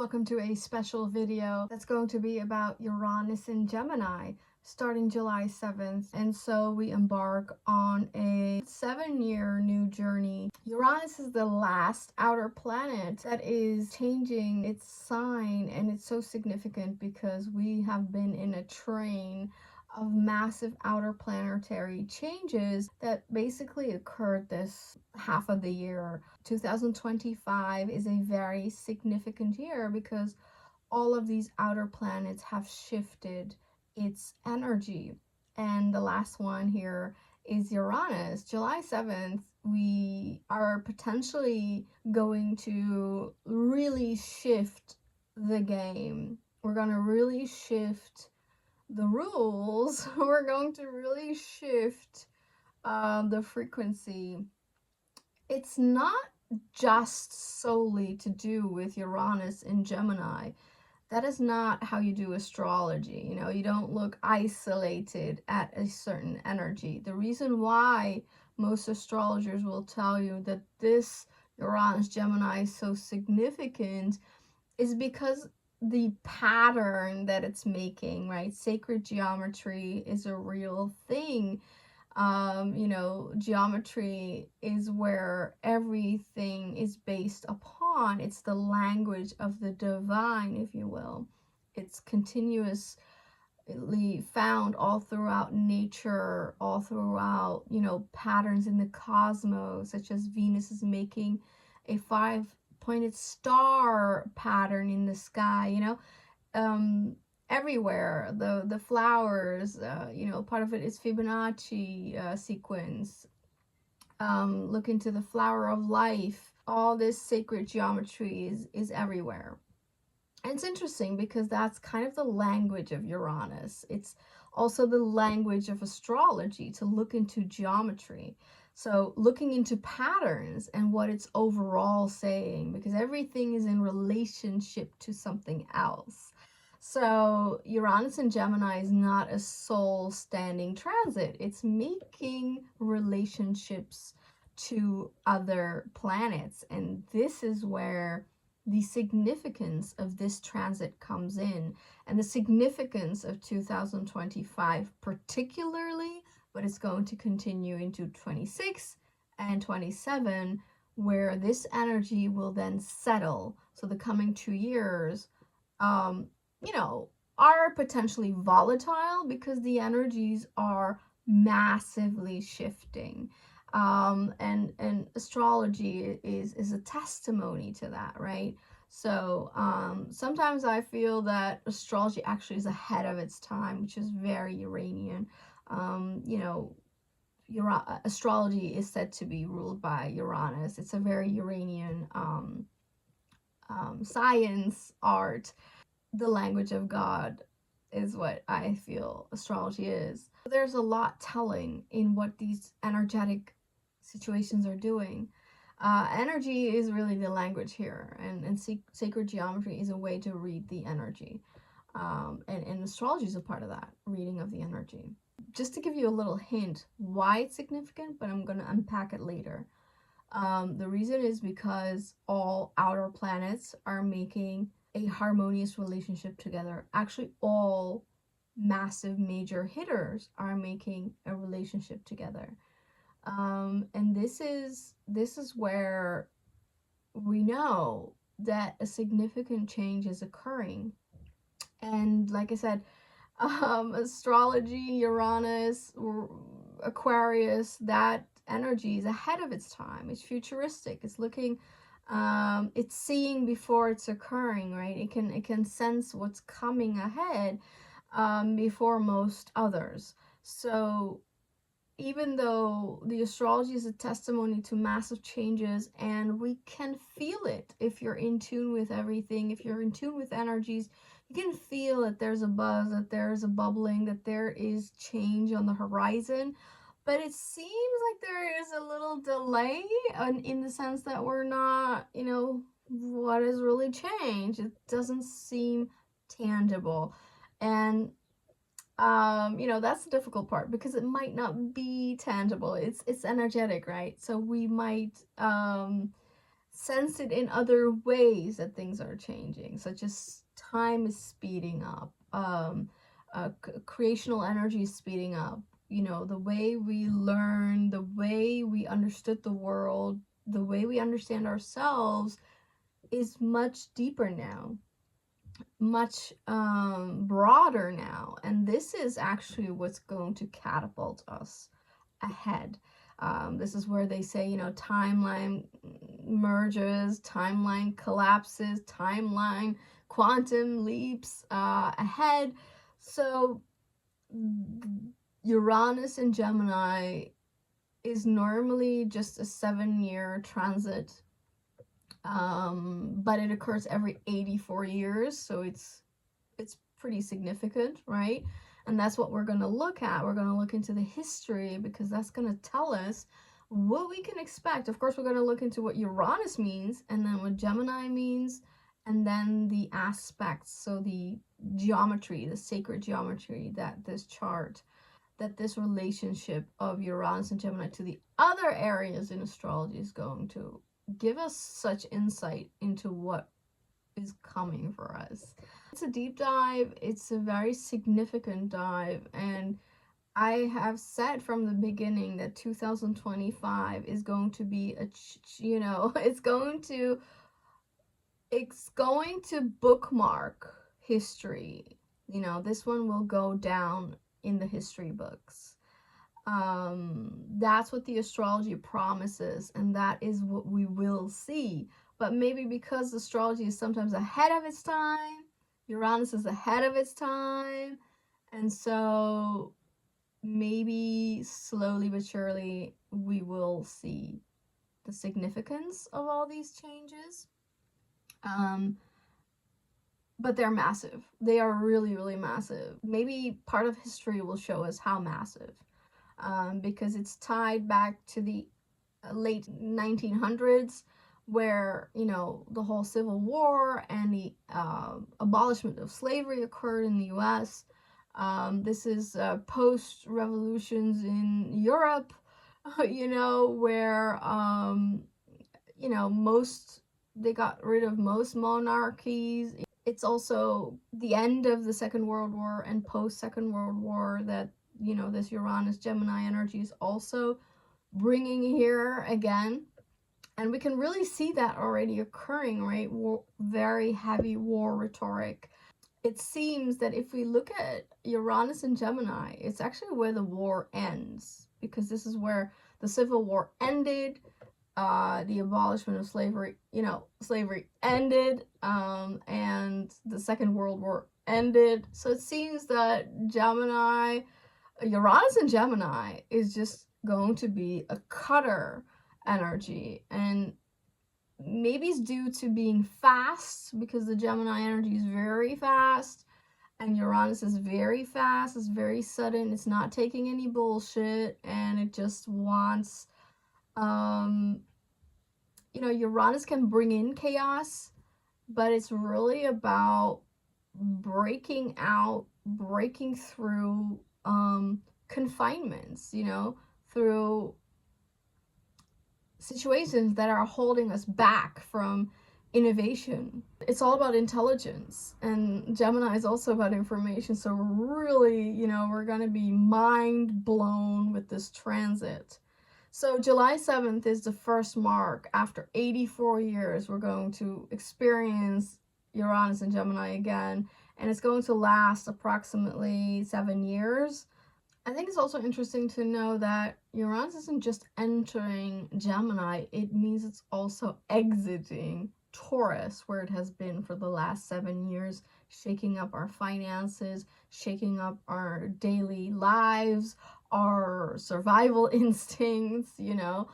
welcome to a special video that's going to be about Uranus in Gemini starting July 7th. And so we embark on a 7-year new journey. Uranus is the last outer planet that is changing its sign, and it's so significant because we have been in a train of massive outer planetary changes that basically occurred this half of the year. 2025 is a very significant year because all of these outer planets have shifted its energy. And the last one here is Uranus. July 7th, we are potentially going to really shift the game. We're going to really shift the rules. We're going to really shift the frequency. It's not just solely to do with Uranus in Gemini. That is not how you do astrology. You don't look isolated at a certain energy. The reason why most astrologers will tell you that this Uranus Gemini is so significant is because the pattern that it's making, right? Sacred geometry is a real thing. Geometry is where everything is based upon. It's the language of the divine, if you will. It's continuously found all throughout nature, all throughout, patterns in the cosmos, such as Venus is making a 5-pointed star pattern in the sky, everywhere. The flowers, part of it is Fibonacci sequence. Look into the flower of life. All this sacred geometry is everywhere. And it's interesting because that's kind of the language of Uranus. It's also the language of astrology, to look into geometry. So looking into patterns and what it's overall saying, because everything is in relationship to something else. So Uranus in Gemini is not a sole standing transit. It's making relationships to other planets. And this is where the significance of this transit comes in, and the significance of 2025 particularly, but it's going to continue into 26 and 27, where this energy will then settle. So the coming 2 years, are potentially volatile because the energies are massively shifting. And astrology is a testimony to that, right? So sometimes I feel that astrology actually is ahead of its time, which is very Uranian. Astrology is said to be ruled by Uranus. It's a very Uranian science, art. The language of God is what I feel astrology is. There's a lot telling in what these energetic situations are doing. Energy is really the language here, and sacred geometry is a way to read the energy. And astrology is a part of that, reading of the energy. Just to give you a little hint why it's significant, but I'm going to unpack it later. The reason is because all outer planets are making a harmonious relationship together. Actually, all massive major hitters are making a relationship together. And this is where we know that a significant change is occurring. And like I said, astrology, Uranus, Aquarius, that energy is ahead of its time. It's futuristic. It's looking, it's seeing before it's occurring, right? It can sense what's coming ahead before most others. So even though the astrology is a testimony to massive changes, and we can feel it if you're in tune with everything, if you're in tune with energies, you can feel that there's a buzz, that there's a bubbling, that there is change on the horizon. But it seems like there is a little delay in the sense that we're not, what has really changed? It doesn't seem tangible. And that's the difficult part, because it might not be tangible. It's energetic, right? So we might sense it in other ways that things are changing, such as time is speeding up, creational energy is speeding up. You know, the way we learn, the way we understood the world, the way we understand ourselves is much deeper now, much broader now. And this is actually what's going to catapult us ahead. This is where they say, you know, timeline merges, timeline collapses, timeline quantum leaps ahead. So Uranus in Gemini is normally just a 7-year transit, but it occurs every 84 years, so it's pretty significant, right? And that's what we're going to look at. We're going to look into the history, because that's going to tell us what we can expect. Of course, we're going to look into what Uranus means, and then what Gemini means, and then the aspects, so the geometry, the sacred geometry that this chart, that this relationship of Uranus and Gemini to the other areas in astrology is going to give us such insight into what is coming for us. It's a deep dive, it's a very significant dive, and I have said from the beginning that 2025 is going to be a, you know, it's going to bookmark history. You know, this one will go down in the history books. That's what the astrology promises, and that is what we will see. But maybe because astrology is sometimes ahead of its time, Uranus is ahead of its time, and so maybe slowly but surely we will see the significance of all these changes. But they're massive. They are really, really massive. Maybe part of history will show us how massive, because it's tied back to the late 1900s, where, you know, the whole Civil War and the abolishment of slavery occurred in the US. This is post-revolutions in Europe, you know, where, you know, they got rid of most monarchies. It's also the end of the Second World War and post-Second World War that, you know, this Uranus Gemini energy is also bringing here again. And we can really see that already occurring, right? Very heavy war rhetoric. It seems that if we look at Uranus and Gemini, it's actually where the war ends, because this is where the Civil War ended, the abolishment of slavery, you know, slavery ended, and the Second World War ended. So it seems that Uranus and Gemini is just going to be a cutter energy, and maybe it's due to being fast, because the Gemini energy is very fast and Uranus is very fast, it's very sudden, it's not taking any bullshit, and it just wants, you know, Uranus can bring in chaos, but it's really about breaking out, breaking through confinements, you know, through situations that are holding us back from innovation. It's all about intelligence, and Gemini is also about information. So really, you know, we're going to be mind blown with this transit. So July 7th is the first mark. After 84 years, we're going to experience Uranus and Gemini again, and it's going to last approximately 7 years. I think it's also interesting to know that Uranus isn't just entering Gemini, it means it's also exiting Taurus, where it has been for the last 7 years, shaking up our finances, shaking up our daily lives, our survival instincts, you know,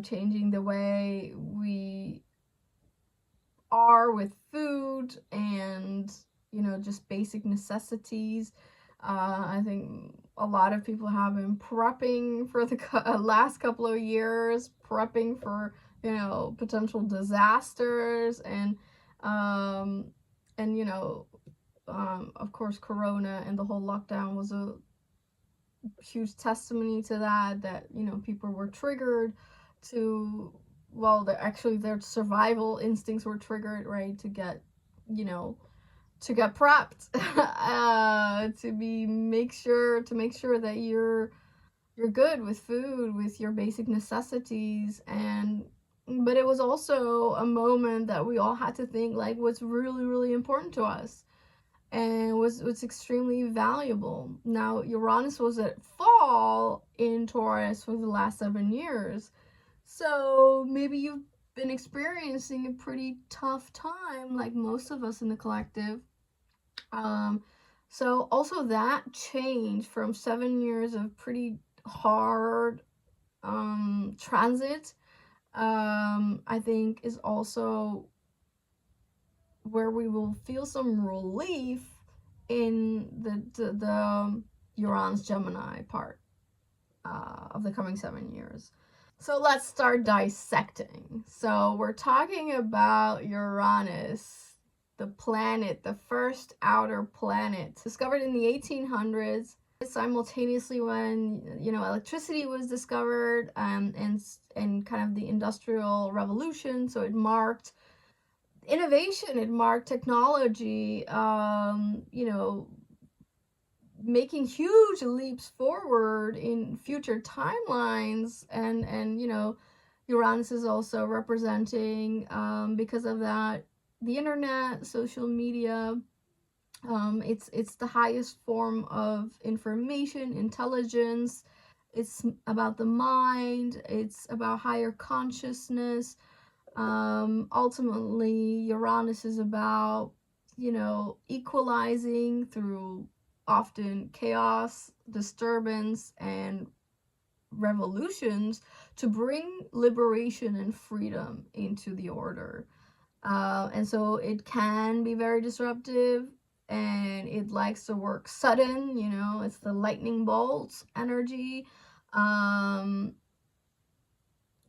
changing the way we are with food and, you know, just basic necessities. I think a lot of people have been prepping for the last couple of years, prepping for, you know, potential disasters, and you know, of course, Corona and the whole lockdown was a huge testimony to that, you know, people were triggered to well, actually their survival instincts were triggered, right, to get, to get prepped, to make sure that you're good with food, with your basic necessities. And but it was also a moment that we all had to think like what's really, really important to us and was extremely valuable. Now, Uranus was at fall in Taurus for the last 7 years, so maybe you've been experiencing a pretty tough time, like most of us in the collective. Um, so also that change from 7 years of pretty hard transit, I think is also where we will feel some relief in the Uranus Gemini part of the coming 7 years. So let's start dissecting. So we're talking about Uranus, the planet, the first outer planet, discovered in the 1800s, simultaneously when electricity was discovered, and kind of the Industrial Revolution. So it marked innovation, it marked technology, making huge leaps forward in future timelines. And Uranus is also representing, because of that, the internet, social media. It's the highest form of information, intelligence. It's about the mind, it's about higher consciousness. Ultimately, Uranus is about, equalizing through often chaos, disturbance, and revolutions to bring liberation and freedom into the order. And so it can be very disruptive, and it likes to work sudden, it's the lightning bolt energy. Um,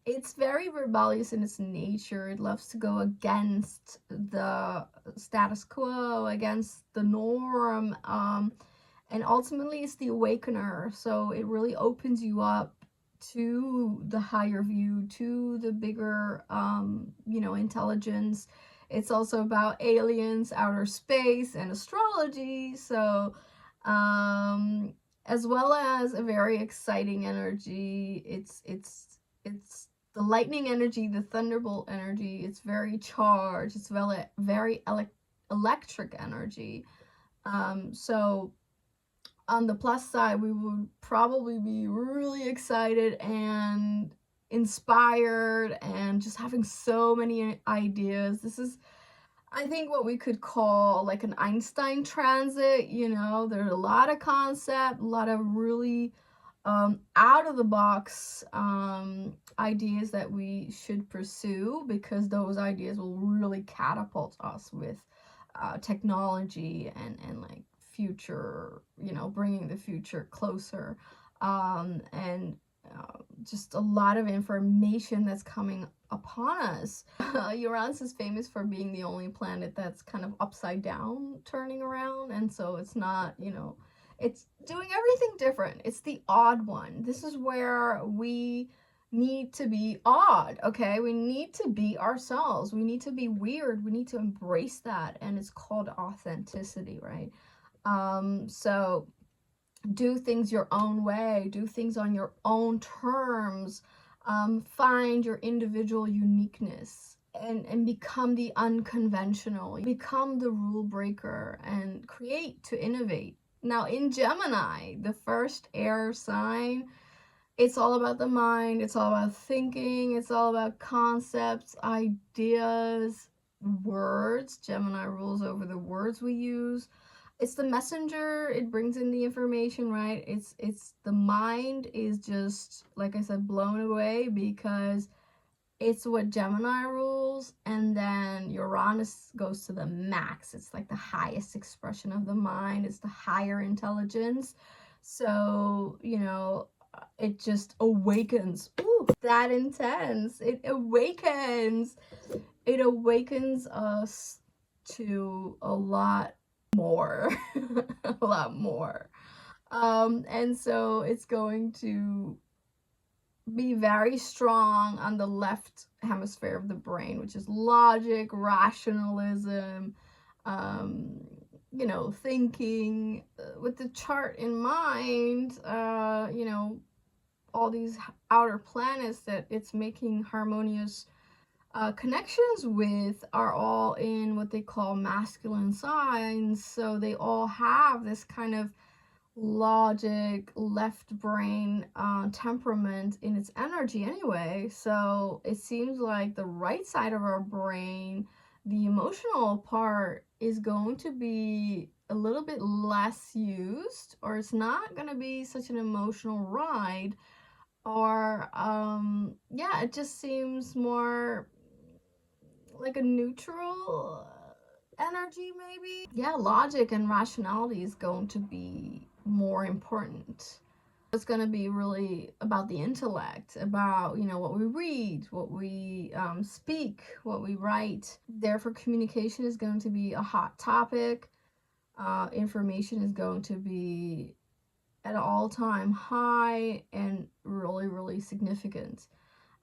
it's very rebellious in its nature. It loves to go against the status quo, against the norm, and ultimately it's the awakener. So it really opens you up to the higher view, to the bigger, intelligence. It's also about aliens, outer space, and astrology. So, as well as a very exciting energy. It's the lightning energy, the thunderbolt energy. It's very charged. It's very electric energy. So on the plus side, we would probably be really excited and inspired and just having so many ideas. This is, I think, what we could call like an Einstein transit. There's a lot of concept, a lot of really out of the box ideas that we should pursue, because those ideas will really catapult us with technology and like future, bringing the future closer, and just a lot of information that's coming upon us. Uranus is famous for being the only planet that's kind of upside down, turning around, and so it's not, it's doing everything different. It's the odd one. This is where we need to be odd, okay? We need to be ourselves. We need to be weird. We need to embrace that, and it's called authenticity, right? So do things your own way, do things on your own terms, find your individual uniqueness, and become the unconventional, become the rule breaker, and create to innovate. Now, in Gemini, the first air sign, it's all about the mind, it's all about thinking, it's all about concepts, ideas, words. Gemini rules over the words we use. It's the messenger, it brings in the information, right? It's the mind is just, like I said, blown away, because it's what Gemini rules, and then Uranus goes to the max. It's like the highest expression of the mind, it's the higher intelligence. So, it just awakens. Ooh, that intense. It awakens us to a lot more. A lot more. And so it's going to be very strong on the left hemisphere of the brain, which is logic, rationalism, um, thinking. With the chart in mind, all these outer planets that it's making harmonious connections with are all in what they call masculine signs. So they all have this kind of logic, left brain temperament in its energy anyway. So it seems like the right side of our brain, the emotional part, is going to be a little bit less used, or it's not going to be such an emotional ride. Or yeah, it just seems more like a neutral energy, maybe. Yeah, logic and rationality is going to be more important. It's going to be really about the intellect, about, what we read, what we speak, what we write. Therefore, communication is going to be a hot topic. Information is going to be at an all-time high and really, really significant.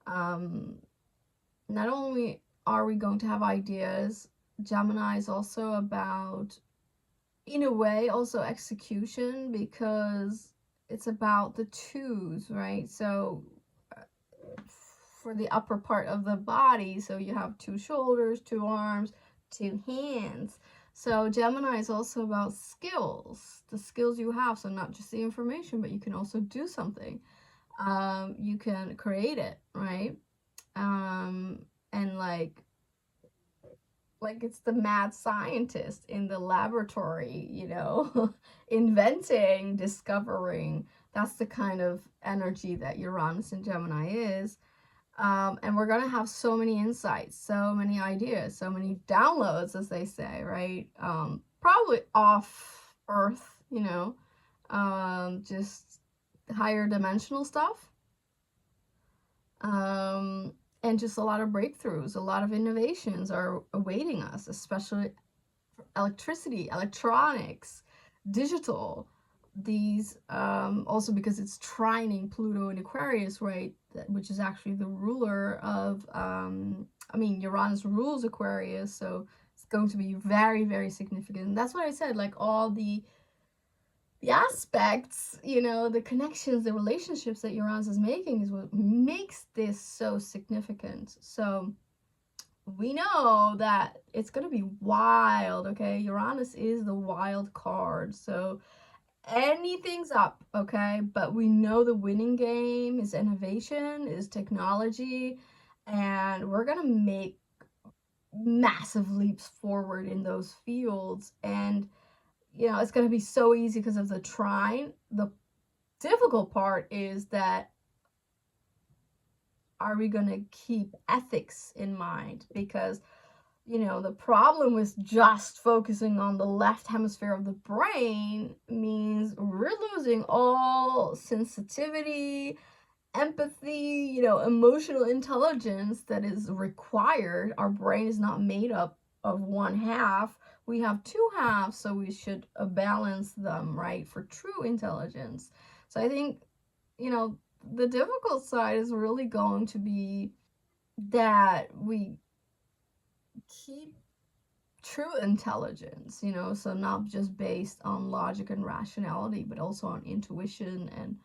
Not only are we going to have ideas, Gemini is also about, in a way, also execution, because it's about the twos, right? So for the upper part of the body, so you have two shoulders, two arms, two hands. So Gemini is also about skills, the skills you have. So not just the information, but you can also do something. You can create it, right? And like it's the mad scientist in the laboratory, inventing, discovering. That's the kind of energy that Uranus and Gemini is. And we're going to have so many insights, so many ideas, so many downloads, as they say, right? Probably off Earth, just higher dimensional stuff. And just a lot of breakthroughs, a lot of innovations are awaiting us, especially for electricity, electronics, digital. These also because it's trining Pluto in Aquarius, right? Which is actually the ruler of, Uranus rules Aquarius, so it's going to be very, very significant. And that's what I said, like all the aspects, the connections, the relationships that Uranus is making is what makes this so significant. So we know that it's going to be wild, okay? Uranus is the wild card. So anything's up, okay? But we know the winning game is innovation, is technology, and we're going to make massive leaps forward in those fields. And it's going to be so easy because of the trine. The difficult part is that, are we going to keep ethics in mind? Because, the problem with just focusing on the left hemisphere of the brain means we're losing all sensitivity, empathy, emotional intelligence that is required. Our brain is not made up of one half. We have two halves, so we should balance them, right, for true intelligence. So I think, the difficult side is really going to be that we keep true intelligence, so not just based on logic and rationality, but also on intuition and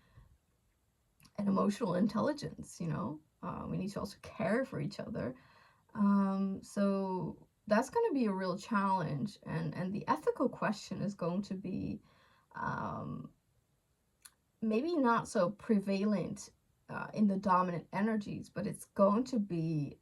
emotional intelligence. We need to also care for each other. So that's going to be a real challenge, and the ethical question is going to be maybe not so prevalent in the dominant energies, but it's going to be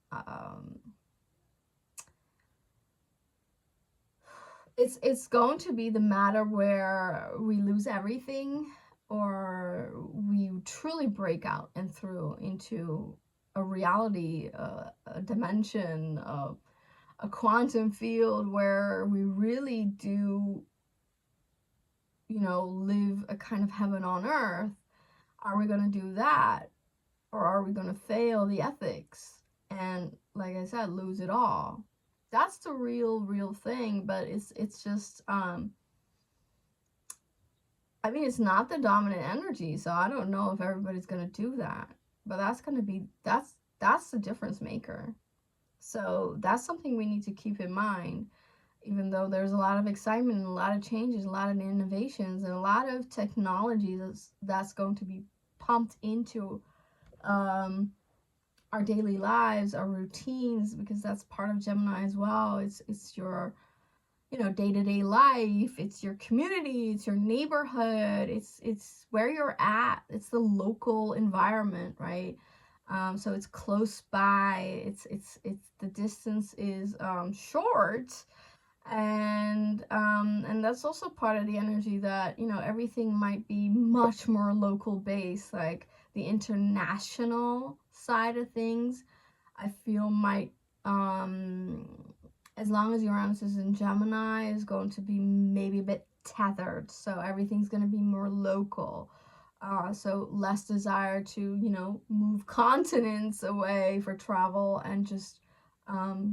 it's going to be the matter where we lose everything, or we truly break out and through into a reality, a dimension, a quantum field where we really do, live a kind of heaven on earth. Are we going to do that? Or are we going to fail the ethics and, like I said, lose it all? That's the real thing. But it's just it's not the dominant energy, so I don't know if everybody's going to do that. but that's going to be, that's the difference maker. So that's something we need to keep in mind, even though there's a lot of excitement and a lot of changes, a lot of innovations, and a lot of technology that's going to be pumped into our daily lives, our routines, because that's part of Gemini as well. It's your, you know, day-to-day life, it's your community, it's your neighborhood, it's where you're at, it's the local environment, right? So it's close by, it's the distance is short, and that's also part of the energy that, you know, everything might be much more local based, like the international side of things I feel might, um as long as Uranus is in Gemini, is going to be maybe a bit tethered, so everything's going to be more local, so less desire to, you know, move continents away for travel, and just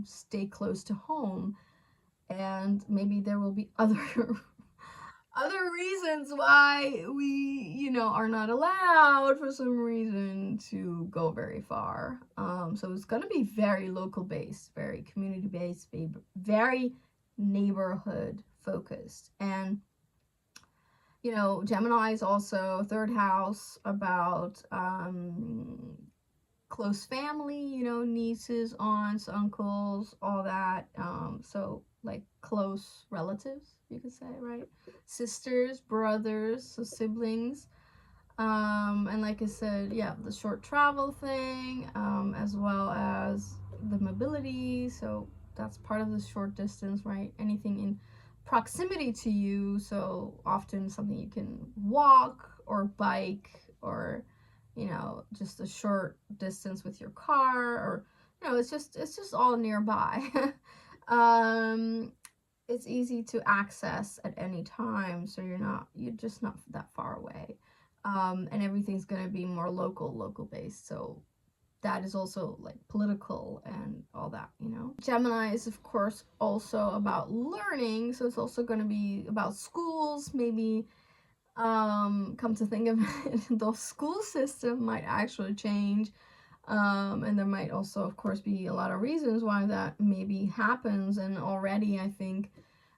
stay close to home. And maybe there will be other other reasons why we, you know, are not allowed for some reason to go very far. So it's going to be very local based, very community based, very neighborhood focused. And, you know, Gemini is also third house about close family, you know, nieces, aunts, uncles, all that. So like close relatives, you could say, right? Sisters, brothers, so siblings. And like I said, yeah, the short travel thing, as well as the mobility. So that's part of the short distance, right? Anything in proximity to you. So often something you can walk or bike, or, you know, just a short distance with your car, or, you know, it's just all nearby. um, it's easy to access at any time, so you're just not that far away. And everything's going to be more local based, so that is also like political and all that, you know. Gemini is of course also about learning, so it's also going to be about schools, maybe. Come to think of it, the school system might actually change, and there might also of course be a lot of reasons why that maybe happens. And already I think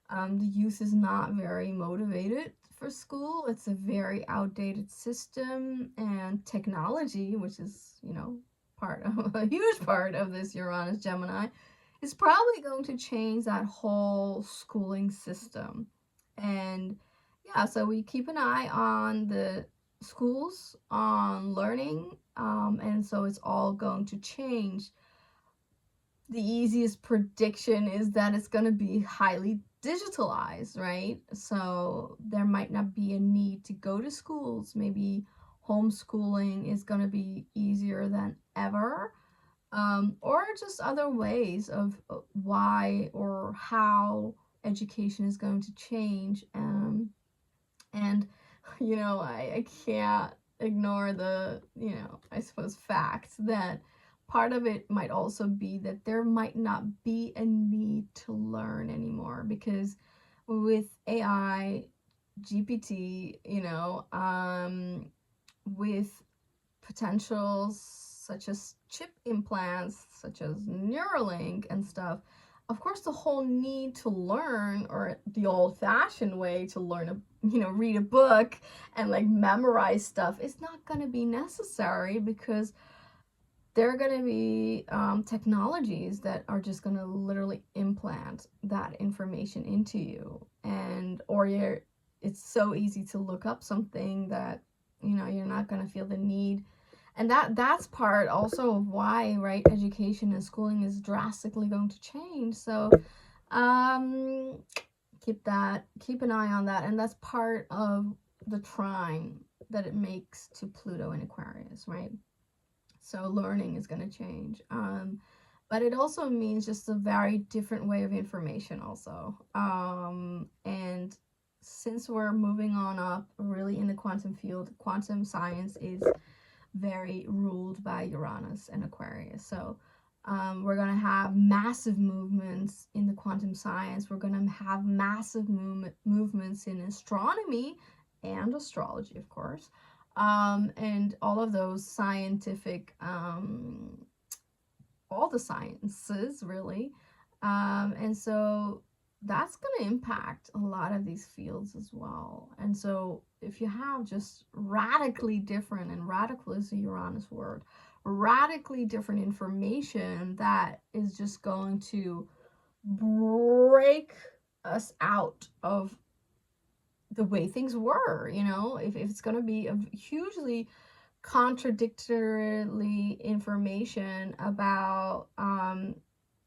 the youth is not very motivated for school. It's a very outdated system, and technology, which is, you know, part of a huge part of this Uranus Gemini, is probably going to change that whole schooling system. And yeah, so we keep an eye on the schools, on learning, and so it's all going to change. The easiest prediction is that it's going to be highly digitalized, right? So there might not be a need to go to schools. Maybe homeschooling is going to be easier than ever, or just other ways of why or how education is going to change. And you know, I can't ignore the, you know, I suppose fact that part of it might also be that there might not be a need to learn anymore, because with AI, GPT, you know, with potentials such as chip implants, such as Neuralink and stuff, of course, the whole need to learn, or the old-fashioned way to learn, you know, read a book and like memorize stuff, is not going to be necessary, because there are going to be technologies that are just going to literally implant that information into you, and or it's so easy to look up something that, you know, you're not going to feel the need. And that's part also of why, right, education and schooling is drastically going to change. So um keep an eye on that, and that's part of the trine that it makes to Pluto in Aquarius, right? So learning is going to change, but it also means just a very different way of information also. And since we're moving on up really in the quantum field, quantum science is very ruled by Uranus and Aquarius. So we're going to have massive movements in the quantum science. We're going to have massive movements in astronomy and astrology, of course. and all of those scientific, all the sciences really. And so that's going to impact a lot of these fields as well. And so if you have just radically different, and radical is a Uranus word, radically different information that is just going to break us out of the way things were, you know, if it's going to be a hugely contradictorily information about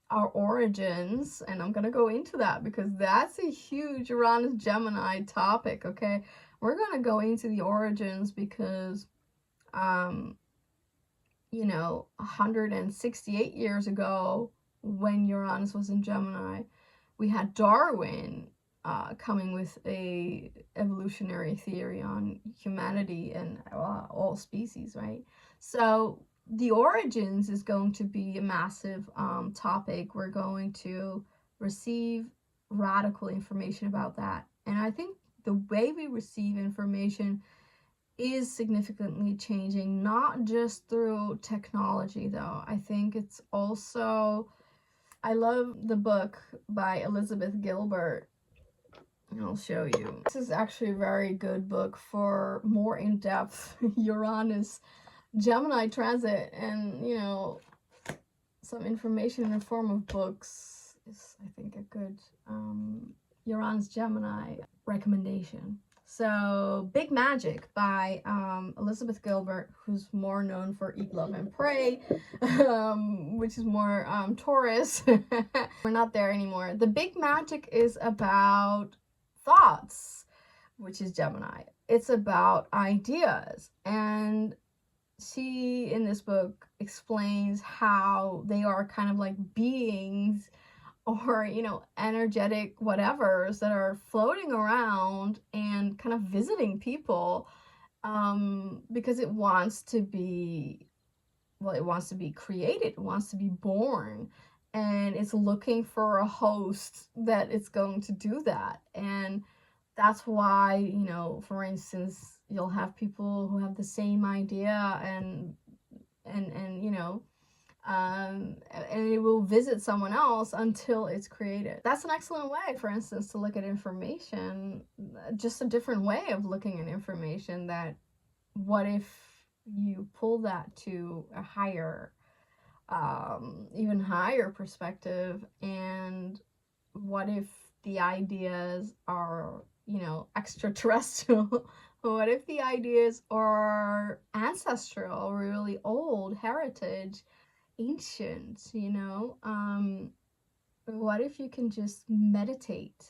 our origins, and I'm gonna go into that because that's a huge Uranus Gemini topic. Okay, we're gonna go into the origins because you know, 168 years ago, when Uranus was in Gemini, we had Darwin coming with a evolutionary theory on humanity and all species, right? So the origins is going to be a massive topic. We're going to receive radical information about that. And I think the way we receive information is significantly changing, not just through technology, though. I think it's also, I love the book by Elizabeth Gilbert. I'll show you. This is actually a very good book for more in-depth Uranus Gemini transit, and you know, some information in the form of books is, I think, a good Uranus Gemini recommendation. So, Big Magic by Elizabeth Gilbert, who's more known for Eat, Love, and Pray, which is more Taurus. We're not there anymore. The Big Magic is about thoughts, which is Gemini. It's about ideas. And she, in this book, explains how they are kind of like beings, or you know, energetic whatevers that are floating around and kind of visiting people, because it wants to be, well, it wants to be created, it wants to be born, and it's looking for a host that it's going to do that. And that's why, you know, for instance, you'll have people who have the same idea, and you know, and it will visit someone else until it's created. That's an excellent way, for instance, to look at information, just a different way of looking at information. That what if you pull that to a higher, even higher perspective, and what if the ideas are, you know, extraterrestrial? What if the ideas are ancestral, really old heritage, ancient, you know? What if you can just meditate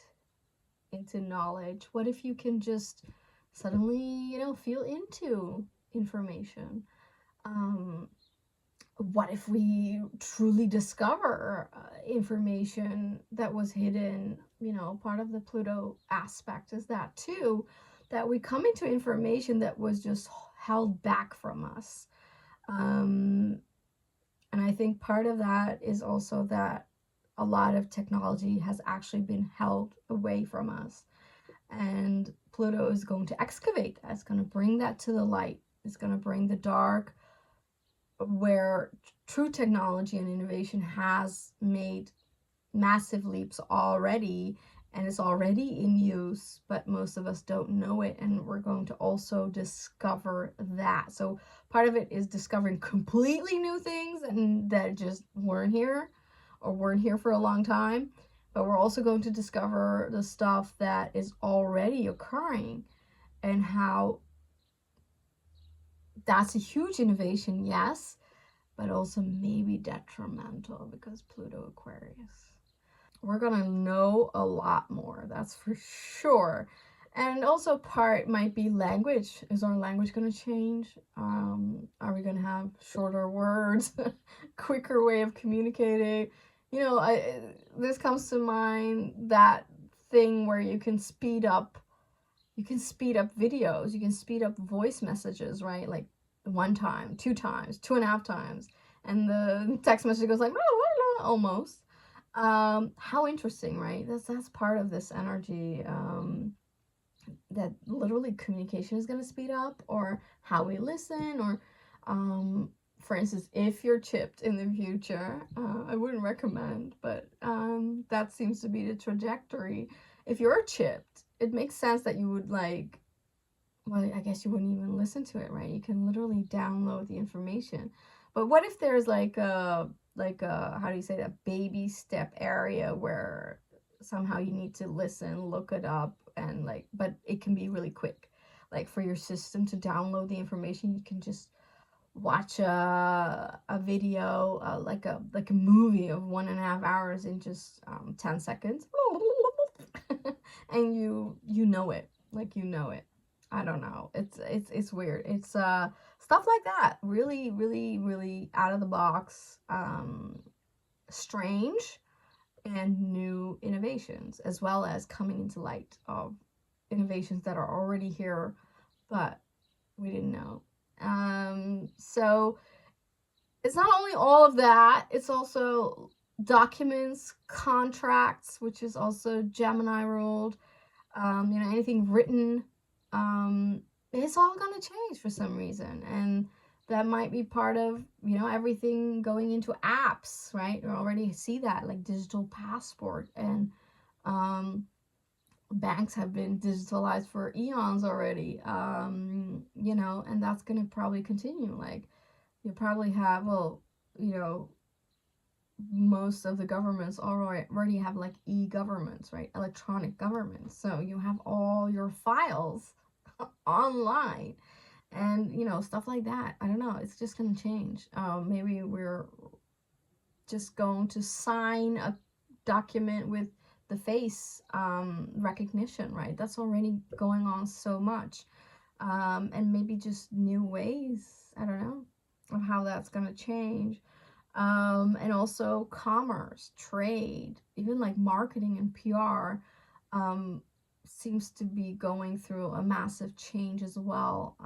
into knowledge? What if you can just suddenly, you know, feel into information? What if we truly discover information that was hidden? You know, part of the Pluto aspect is that too, that we come into information that was just held back from us. And I think part of that is also that a lot of technology has actually been held away from us. And Pluto is going to excavate that. It's going to bring that to the light. It's going to bring the dark, where true technology and innovation has made massive leaps already, and it's already in use, but most of us don't know it, and we're going to also discover that. So part of it is discovering completely new things and that just weren't here, or weren't here for a long time, but we're also going to discover the stuff that is already occurring, and how that's a huge innovation, yes, but also maybe detrimental, because Pluto Aquarius. We're gonna know a lot more, that's for sure. And also part might be language. Is our language gonna change? Are we gonna have shorter words, quicker way of communicating? You know, this comes to mind, that thing where you can speed up videos, you can speed up voice messages, right? Like 1 time, 2 times, 2.5 times, and the text message goes like almost. How interesting, right? That's part of this energy. that literally communication is going to speed up, or how we listen, or for instance, if you're chipped in the future, I wouldn't recommend, but that seems to be the trajectory. If you're chipped, it makes sense that you would like, well, I guess you wouldn't even listen to it, right? You can literally download the information. But what if there's like a how do you say that, baby step area where somehow you need to listen, look it up, and like, but it can be really quick. Like for your system to download the information, you can just watch a video, like a movie of 1.5 hours in just 10 seconds. And you know it, like, you know it. I don't know, it's weird. It's stuff like that, really really really out of the box, strange, and new innovations, as well as coming into light of innovations that are already here but we didn't know. So it's not only all of that, it's also documents, contracts, which is also Gemini ruled. Anything written, it's all going to change for some reason. And that might be part of, everything going into apps, right? You already see that, like digital passport, and banks have been digitalized for eons already, and that's going to probably continue. Like, you probably have, well, most of the governments already have like e-governments, right? Electronic governments. So you have all your files online, and stuff like that. I don't know. It's just going to change. Maybe we're just going to sign a document with the face recognition, right? That's already going on so much. And maybe just new ways, I don't know, of how that's going to change. And also commerce, trade, even like marketing and PR seems to be going through a massive change as well.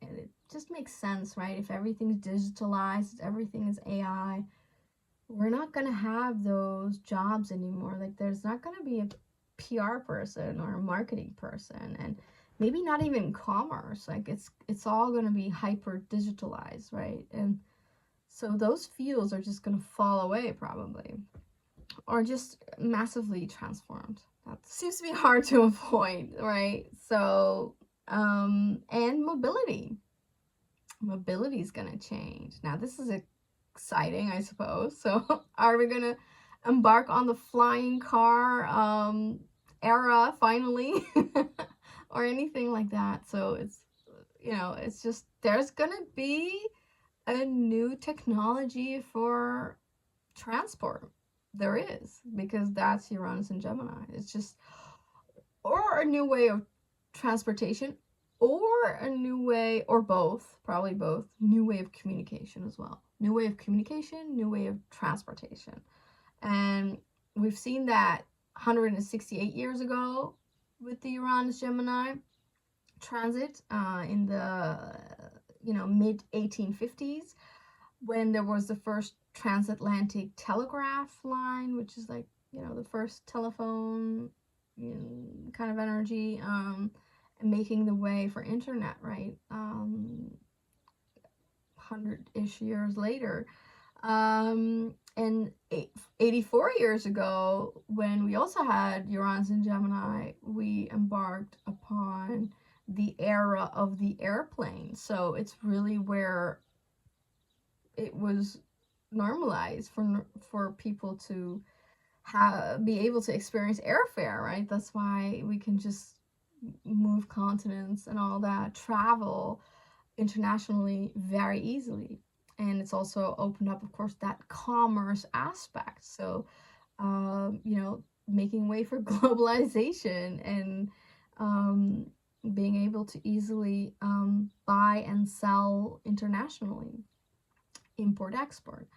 And it just makes sense, right? If everything's digitalized, everything is AI, we're not going to have those jobs anymore. Like, there's not going to be a PR person or a marketing person, and maybe not even commerce. Like, it's all going to be hyper digitalized, right? And so those fields are just going to fall away probably, or just massively transformed. That seems to be hard to avoid, right? So, and mobility. Mobility is going to change. Now, this is exciting, I suppose. So, are we going to embark on the flying car era finally? Or anything like that? So, it's just, there's going to be a new technology for transport. There is, because that's Uranus and Gemini. It's just, or a new way of transportation, or a new way, or both, probably both, new way of communication as well. New way of communication, new way of transportation. And we've seen that 168 years ago with the Uranus Gemini transit in the mid 1850s, when there was the first transatlantic telegraph line, which is like the first telephone kind of energy, and making the way for internet, right? 100-ish years later. And 84 years ago, when we also had Uranus and Gemini, we embarked upon the era of the airplane. So it's really where it was normalized for people to be able to experience airfare, right? That's why we can just move continents and all that, travel internationally very easily. And it's also opened up, of course, that commerce aspect. So, making way for globalization, and being able to easily buy and sell internationally, import export.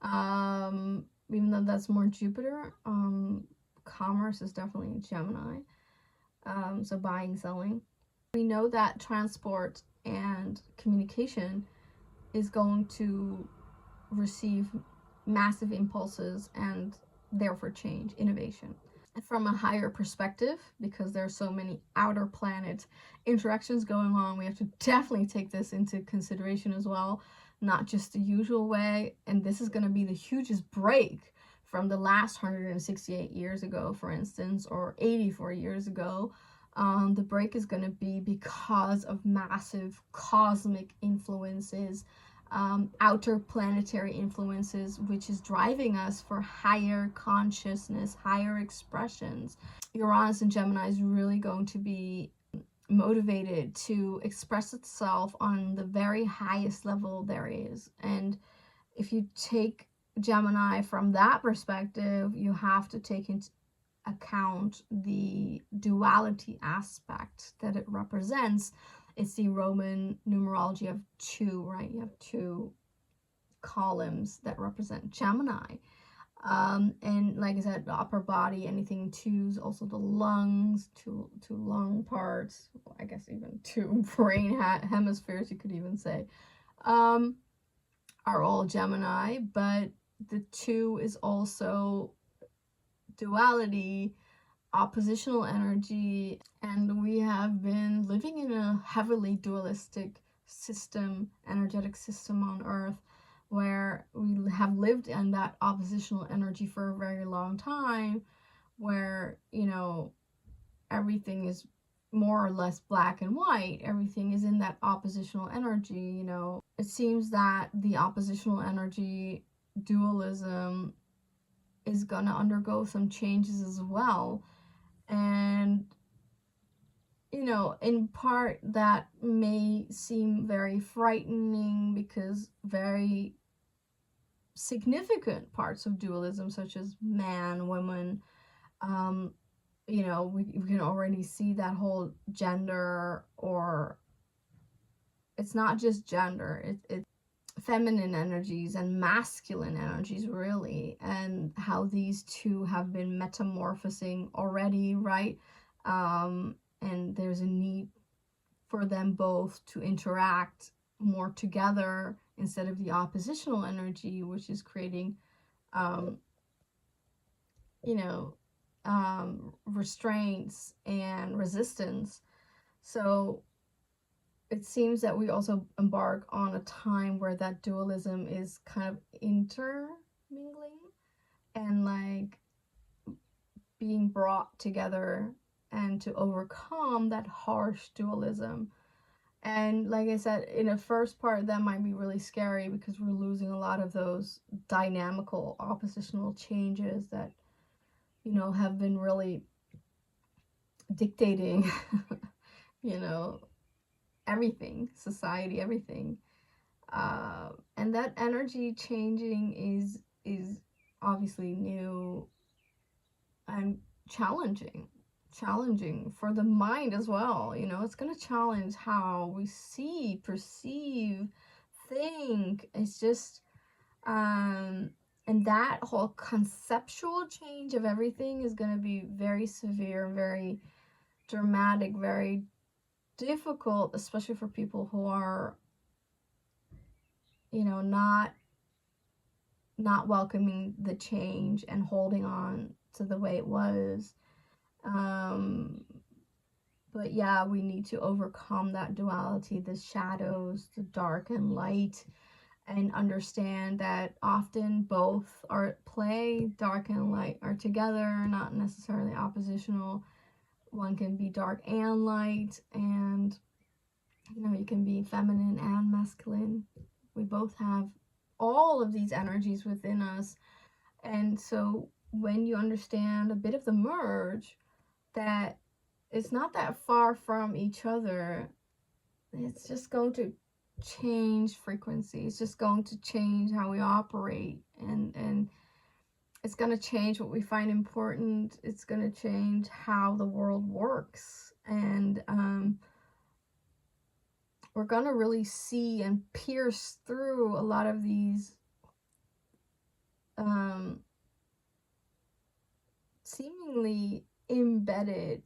Even though that's more Jupiter, commerce is definitely Gemini. So buying, selling. We know that transport and communication is going to receive massive impulses, and therefore change, innovation. from a higher perspective, because there's so many outer planet interactions going on. We have to definitely take this into consideration as well, not just the usual way. And this is going to be the hugest break from the last 168 years ago, for instance, or 84 years ago. The break is going to be because of massive cosmic influences, outer planetary influences, which is driving us for higher consciousness, higher expressions. Uranus in Gemini is really going to be motivated to express itself on the very highest level there is. And if you take Gemini from that perspective, you have to take into account the duality aspect that it represents. It's the Roman numerology of 2, right? You have 2 columns that represent Gemini. And like I said, the upper body, anything 2s, also the lungs, two lung parts, I guess even 2 brain hemispheres, you could even say, are all Gemini. But the 2 is also duality, oppositional energy, and we have been living in a heavily dualistic system, energetic system on Earth, where we have lived in that oppositional energy for a very long time, where, you know, everything is more or less black and white. Everything is in that oppositional energy, you know. It seems that the oppositional energy dualism is gonna undergo some changes as well. And, you know, in part that may seem very frightening, because very significant parts of dualism, such as man, woman, you know, we can already see that whole gender, or it's not just gender, it's feminine energies and masculine energies, really, and how these 2 have been metamorphosing already, right? And there's a need for them both to interact more together instead of the oppositional energy, which is creating, you know, restraints and resistance. So it seems that we also embark on a time where that dualism is kind of intermingling and like being brought together, and to overcome that harsh dualism. And like I said, in the first part, that might be really scary, because we're losing a lot of those dynamical oppositional changes that, you know, have been really dictating, you know, everything, society, everything. And that energy changing is obviously new and challenging for the mind as well. You know, it's going to challenge how we see, perceive, think. It's just and that whole conceptual change of everything is going to be very severe, very dramatic, very difficult, especially for people who are, you know, not welcoming the change and holding on to the way it was. But yeah, we need to overcome that duality, the shadows, the dark and light, and understand that often both are at play. Dark and light are together, not necessarily oppositional. One can be dark and light, and, you know, you can be feminine and masculine. We both have all of these energies within us. And so when you understand a bit of the merge, that it's not that far from each other, it's just going to change frequency. It's just going to change how we operate, and it's going to change what we find important. It's going to change how the world works. And we're going to really see and pierce through a lot of these seemingly embedded,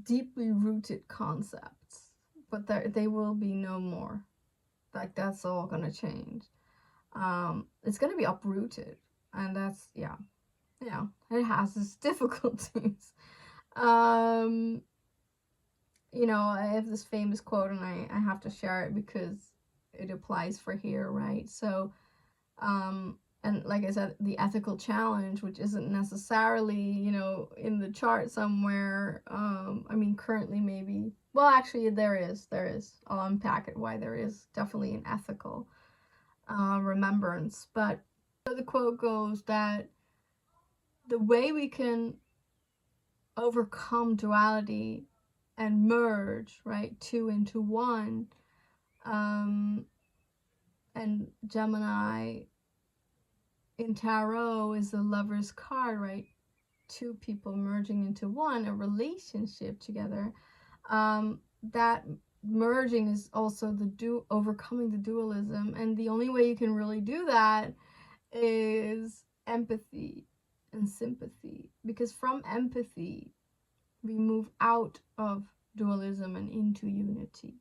deeply rooted concepts, but they will be no more. Like, that's all gonna change. It's gonna be uprooted, and that's, yeah. you know, it has its difficulties. Um, you know, I have this famous quote, and I have to share it because it applies for here, right? So, and like I said, the ethical challenge, which isn't necessarily, you know, in the chart somewhere. I mean, currently maybe. Well, actually, there is. I'll unpack it why there is definitely an ethical remembrance. But the quote goes that the way we can overcome duality and merge, right, two into one, um, and Gemini in tarot is the Lover's card, right? Two people merging into one, a relationship together. That merging is also the overcoming the dualism, and the only way you can really do that is empathy and sympathy, because from empathy we move out of dualism and into unity.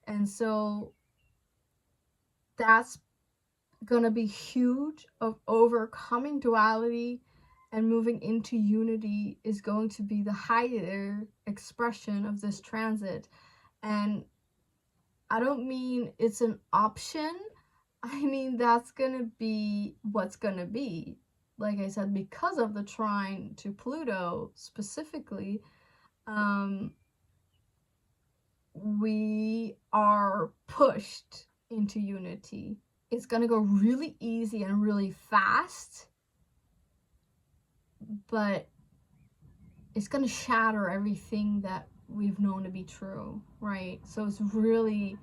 And so that's gonna be huge, of overcoming duality and moving into unity is going to be the higher expression of this transit. And I don't mean it's an option, I mean that's gonna be what's gonna be. Like I said, because of the trine to Pluto specifically, we are pushed into unity. It's gonna go really easy and really fast, but it's gonna shatter everything that we've known to be true, right? So it's really,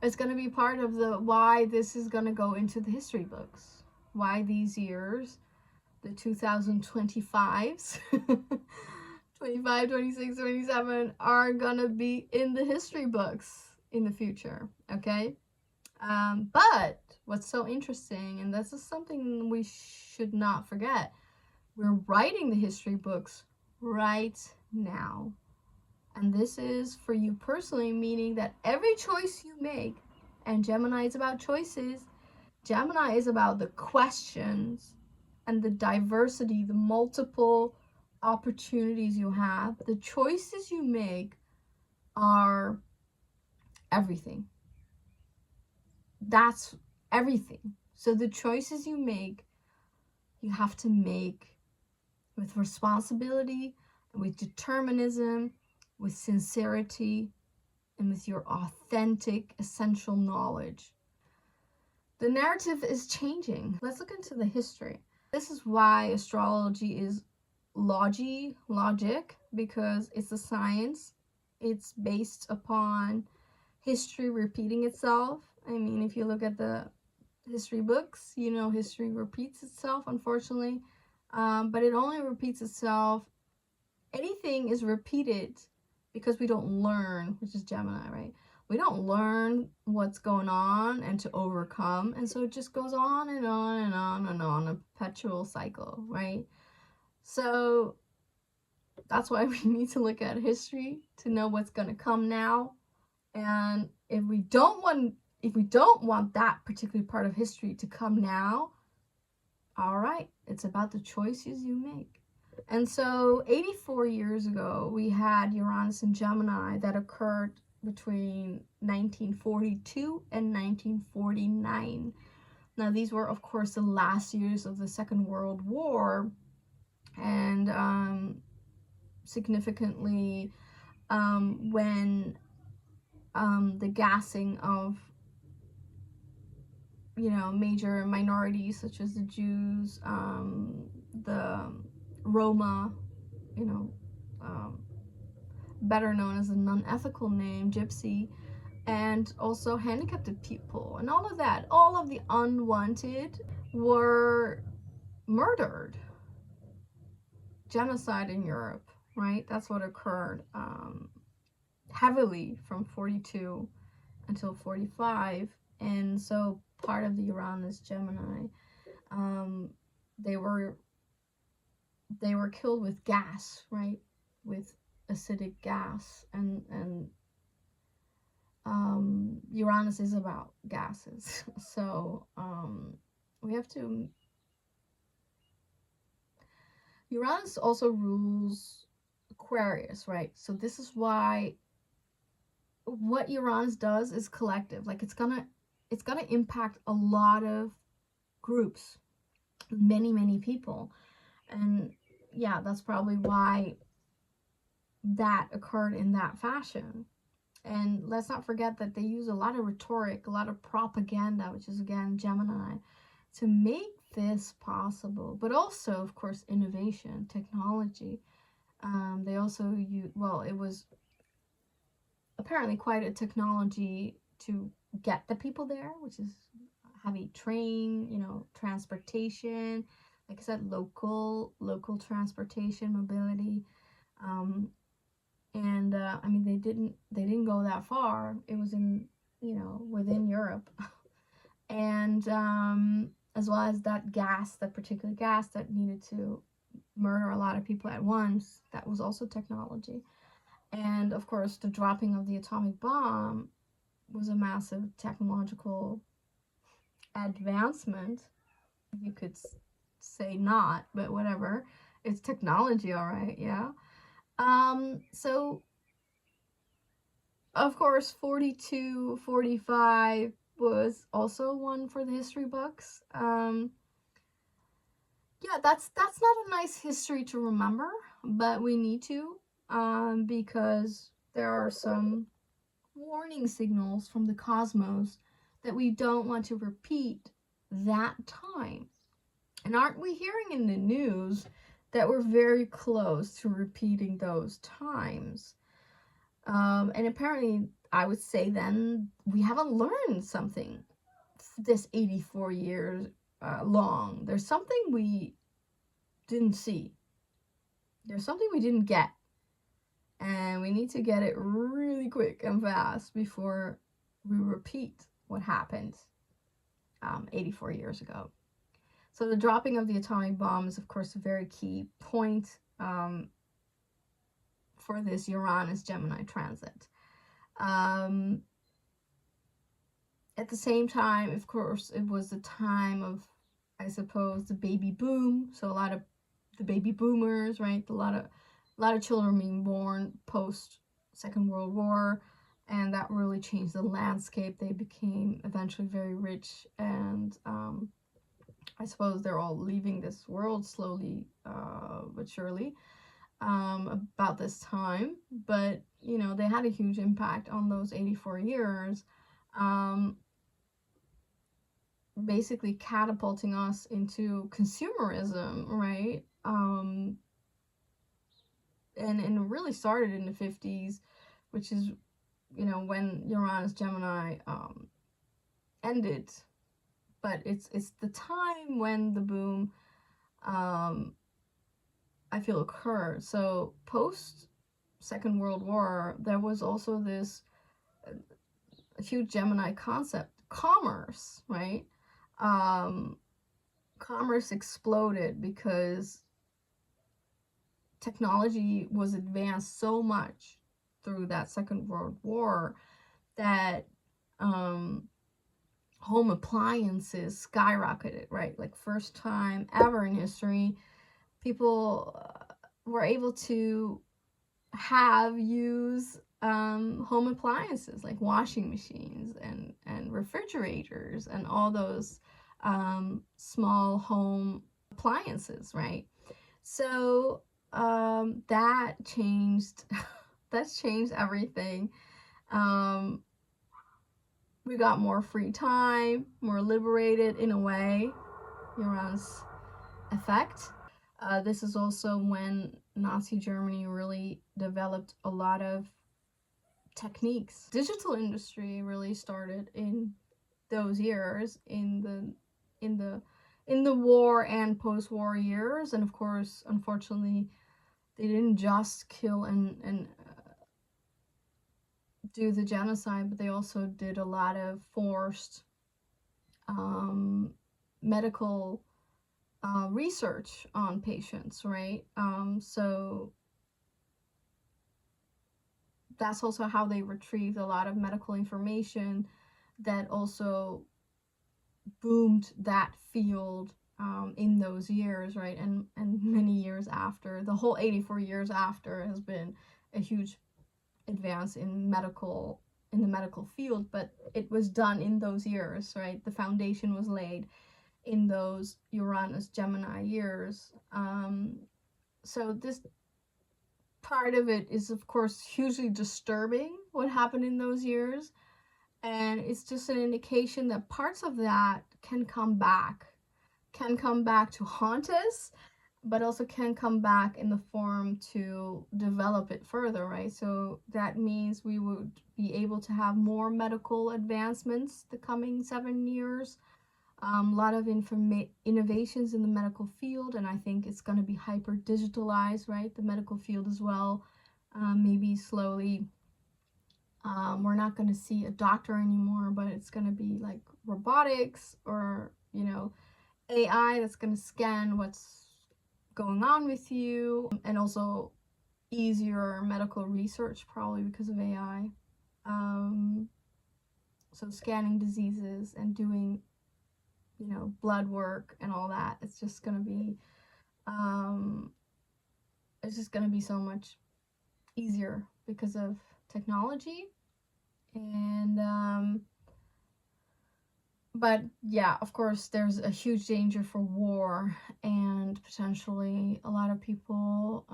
it's gonna be part of the why this is gonna go into the history books. Why these years, the 2025s, 25, 26, 27 are gonna be in the history books in the future, okay? But what's so interesting, and this is something we should not forget, we're writing the history books right now. And this is for you personally, meaning that every choice you make, and Gemini is about choices, Gemini is about the questions and the diversity, the multiple opportunities you have. The choices you make are everything. That's everything. So the choices you make, you have to make with responsibility, with determinism, with sincerity, and with your authentic, essential knowledge. The narrative is changing. Let's look into the history. This is why astrology is logic, because it's a science. It's based upon history repeating itself. I mean, if you look at the history books, you know, history repeats itself, unfortunately. But it only repeats itself. Anything is repeated because we don't learn, which is Gemini, right? We don't learn what's going on and to overcome. And so it just goes on and on and on and on, a perpetual cycle, right? So that's why we need to look at history to know what's going to come now. And if we don't want that particular part of history to come now, all right, it's about the choices you make. And so 84 years ago, we had Uranus and Gemini that occurred between 1942 and 1949. Now, these were, of course, the last years of the Second World War, and significantly when the gassing of, you know, major minorities such as the Jews, the Roma, you know, better known as a non-ethical name, gypsy, and also handicapped people, and all of that, all of the unwanted were murdered. Genocide in Europe, right? That's what occurred heavily from 42 until 45. And so part of the Uranus Gemini, they were killed with gas, right? With acidic gas, and Uranus is about gases. So we have to Uranus also rules Aquarius, right? So this is why what Uranus does is collective. Like it's gonna impact a lot of groups, many people. And yeah, that's probably why that occurred in that fashion. And let's not forget that they use a lot of rhetoric, a lot of propaganda, which is again Gemini, to make this possible. But also, of course, innovation, technology. They also use, well, it was apparently quite a technology to get the people there, which is heavy train, transportation. Like I said, local transportation, mobility. Um, and I mean, they didn't go that far. It was in, within Europe, and as well as that particular gas that needed to murder a lot of people at once. That was also technology. And of course, the dropping of the atomic bomb was a massive technological advancement. You could say not, but whatever. It's technology, all right, yeah. So of course, 42, 45 was also one for the history books. Yeah, that's not a nice history to remember, but we need to, because there are some warning signals from the cosmos that we don't want to repeat that time. And aren't we hearing in the news that we're very close to repeating those times? And apparently, I would say then we haven't learned something this 84 years long. There's something we didn't see. There's something we didn't get. And we need to get it really quick and fast before we repeat what happened 84 years ago. So the dropping of the atomic bomb is, of course, a very key point for this Uranus Gemini transit. At the same time, of course, it was the time of, I suppose, the baby boom. So a lot of the baby boomers, right? A lot of children being born post Second World War, and that really changed the landscape. They became eventually very rich, and I suppose they're all leaving this world slowly but surely about this time. But they had a huge impact on those 84 years. Basically catapulting us into consumerism, right? And it really started in the 50s, which is, when Uranus Gemini ended. But it's the time when the boom, I feel, occurred. So post Second World War, there was also this huge Gemini concept, commerce, right? Commerce exploded because technology was advanced so much through that Second World War that home appliances skyrocketed, right? Like first time ever in history, people were able to use home appliances like washing machines and refrigerators and all those small home appliances, right? So that changed that's changed everything. We got more free time, more liberated in a way. Uranus effect. This is also when Nazi Germany really developed a lot of techniques. Digital industry really started in those years, in the war and post-war years. And of course, unfortunately, they didn't just kill and do the genocide, but they also did a lot of forced medical research on patients, right? So that's also how they retrieved a lot of medical information that also boomed that field in those years, right? And many years after, the whole 84 years after has been a huge advance in the medical field, but it was done in those years, right? The foundation was laid in those Uranus Gemini years. So this part of it is, of course, hugely disturbing, what happened in those years, and it's just an indication that parts of that can come back to haunt us, but also can come back in the form to develop it further, right? So that means we would be able to have more medical advancements the coming 7 years, a lot of innovations in the medical field, and I think it's going to be hyper digitalized, right? The medical field as well. Maybe slowly, we're not going to see a doctor anymore, but it's going to be like robotics or, you know, AI that's going to scan what's going on with you, and also easier medical research probably because of AI. So scanning diseases and doing, you know, blood work and all that, it's just going to be so much easier because of technology. And but yeah, of course, there's a huge danger for war, and potentially a lot of people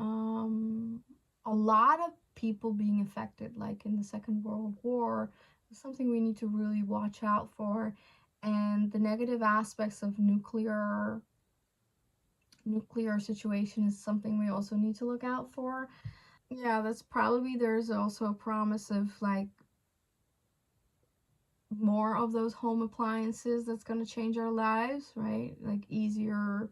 being affected, like in the Second World War. Is something we need to really watch out for. And the negative aspects of nuclear situation is something we also need to look out for. Yeah, there's also a promise of like more of those home appliances that's going to change our lives, right? Like easier.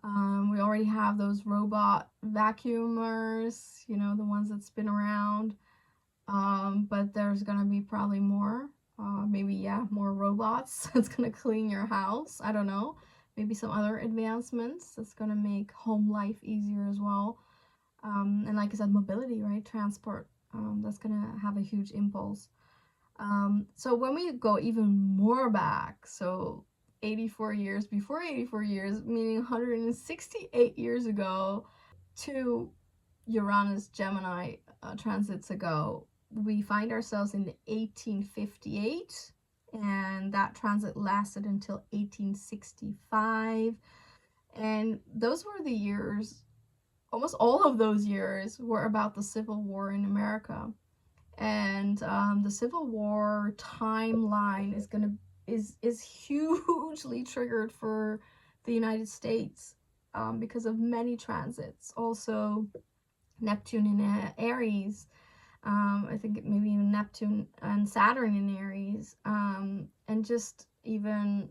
We already have those robot vacuumers, you know, the ones that spin around. But there's going to be probably more. More robots that's going to clean your house. I don't know. Maybe some other advancements that's going to make home life easier as well. And like I said, mobility, right? Transport. That's going to have a huge impulse. So when we go even more back, so 84 years before 84 years, meaning 168 years ago, to Uranus Gemini transits ago, we find ourselves in 1858, and that transit lasted until 1865. And those were the years, almost all of those years were about the Civil War in America. And the Civil War timeline is hugely triggered for the United States because of many transits. Also, Neptune in Aries. I think maybe even Neptune and Saturn in Aries. And just even,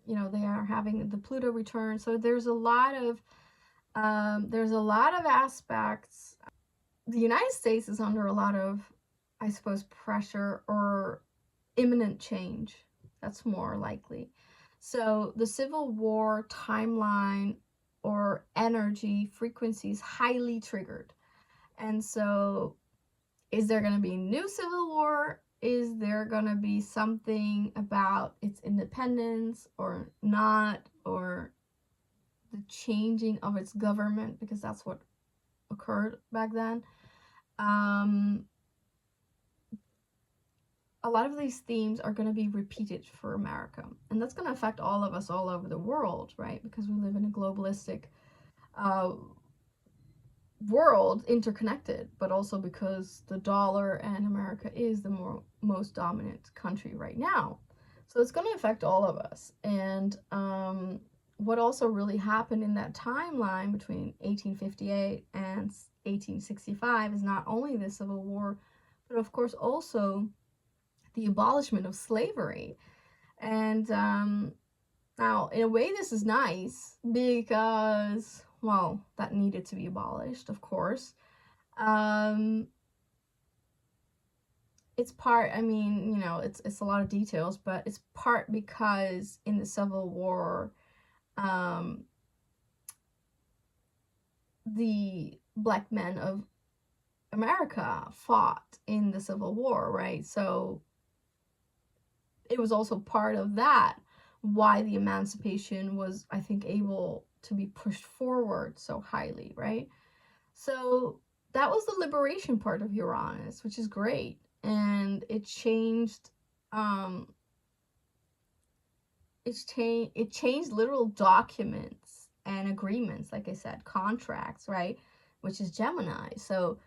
you know, they are having the Pluto return. So there's a lot of aspects. The United States is under a lot of, I suppose, pressure or imminent change. That's more likely. So the Civil War timeline or energy frequency is highly triggered. And so is there going to be a new Civil War? Is there going to be something about its independence or not, or the changing of its government, because that's what occurred back then. A lot of these themes are going to be repeated for America, and that's going to affect all of us all over the world, right? Because we live in a globalistic world, interconnected, but also because the dollar and America is the most dominant country right now. So it's going to affect all of us. And what also really happened in that timeline between 1858 and 1865 is not only the Civil War, but of course also the abolishment of slavery. And now, in a way, this is nice because, well, that needed to be abolished, of course. It's part, I mean, you know, it's a lot of details, but it's part because in the Civil War, the black men of America fought in the Civil War, right? So it was also part of that why the emancipation was, I think, able to be pushed forward so highly, right? So that was the liberation part of Uranus, which is great. And it changed, it changed literal documents and agreements, like I said, contracts, right? Which is Gemini. So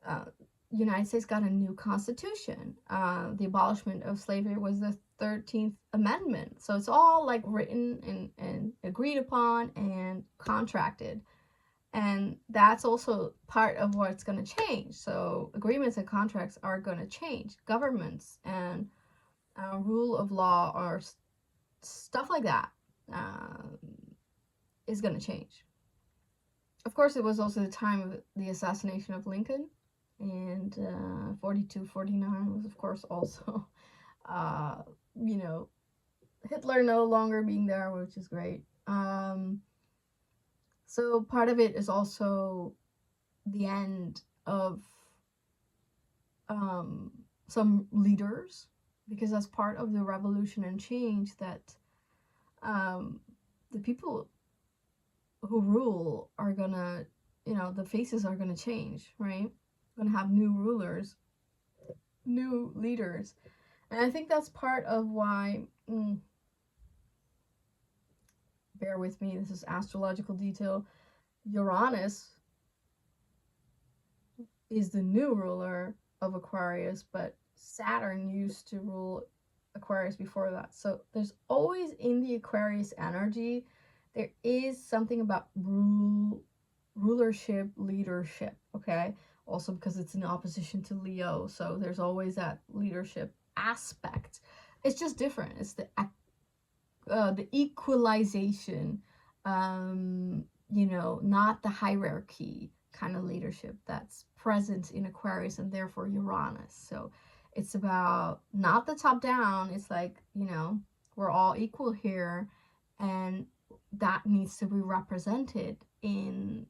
uh, United States got a new constitution. The abolishment of slavery was the 13th Amendment. So it's all like written and agreed upon and contracted. And that's also part of what's going to change. So agreements and contracts are going to change. Governments and rule of law or stuff like that is going to change. Of course, it was also the time of the assassination of Lincoln. And 42, 49 was, of course, also, you know, Hitler no longer being there, which is great. So part of it is also the end of some leaders, because that's part of the revolution and change that the people who rule are gonna, the faces are gonna change, right? We're gonna have new rulers, new leaders. And I think that's part of why, bear with me, this is astrological detail, Uranus is the new ruler of Aquarius, but Saturn used to rule Aquarius before that. So there's always in the Aquarius energy, there is something about rulership, leadership, okay? Also because it's in opposition to Leo, so there's always that leadership aspect. It's just different. It's the equalization, not the hierarchy kind of leadership that's present in Aquarius and therefore Uranus. So it's about not the top down. It's like, we're all equal here, and that needs to be represented in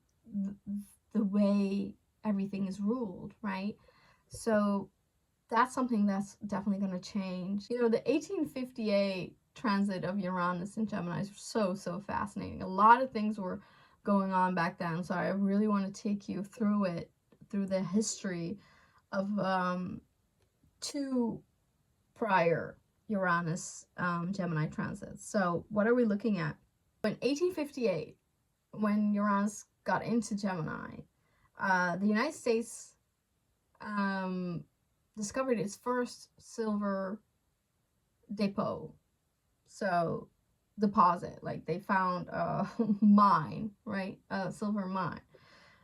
the way everything is ruled, right? So that's something that's definitely going to change. The 1858 transit of Uranus in Gemini is so fascinating. A lot of things were going on back then, so I really want to take you through it, through the history of two prior Uranus Gemini transits. So what are we looking at? In 1858, when Uranus got into Gemini, the United States discovered its first silver depot. So deposit, like they found a mine, right? A silver mine.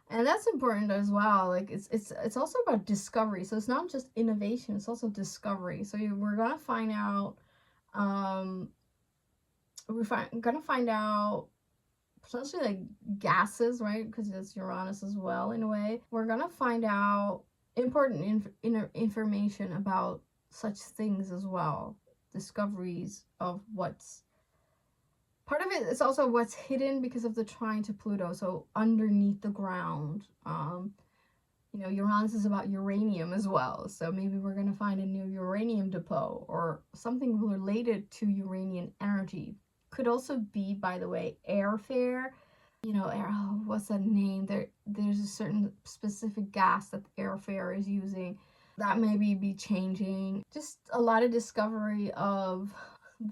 And that's important as well. Like it's also about discovery. So it's not just innovation, it's also discovery. So we're gonna find out gonna find out potentially like gases, right? Because it's Uranus as well in a way. We're gonna find out important information about such things as well. Discoveries of what's part of it is also what's hidden because of the trine to Pluto, so underneath the ground. Uranus is about uranium as well, so maybe we're going to find a new uranium depot or something related to Uranian energy. Could also be, by the way, airfare. What's that name? There's a certain specific gas that airfare is using that maybe be changing. Just a lot of discovery of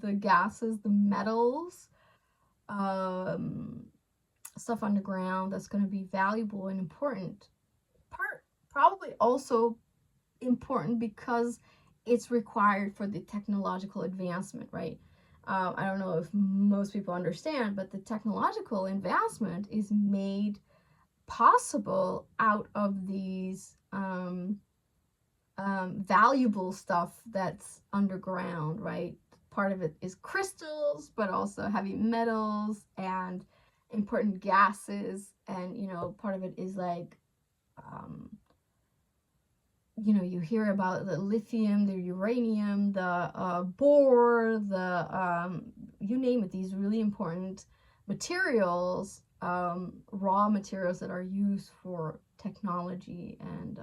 the gases, the metals, stuff underground that's going to be valuable and important. Probably also important because it's required for the technological advancement, right? I don't know if most people understand, but the technological advancement is made possible out of these valuable stuff that's underground, right? Part of it is crystals, but also heavy metals and important gases. And, part of it is like, you hear about the lithium, the uranium, the bore, the, you name it, these really important materials, raw materials that are used for technology. And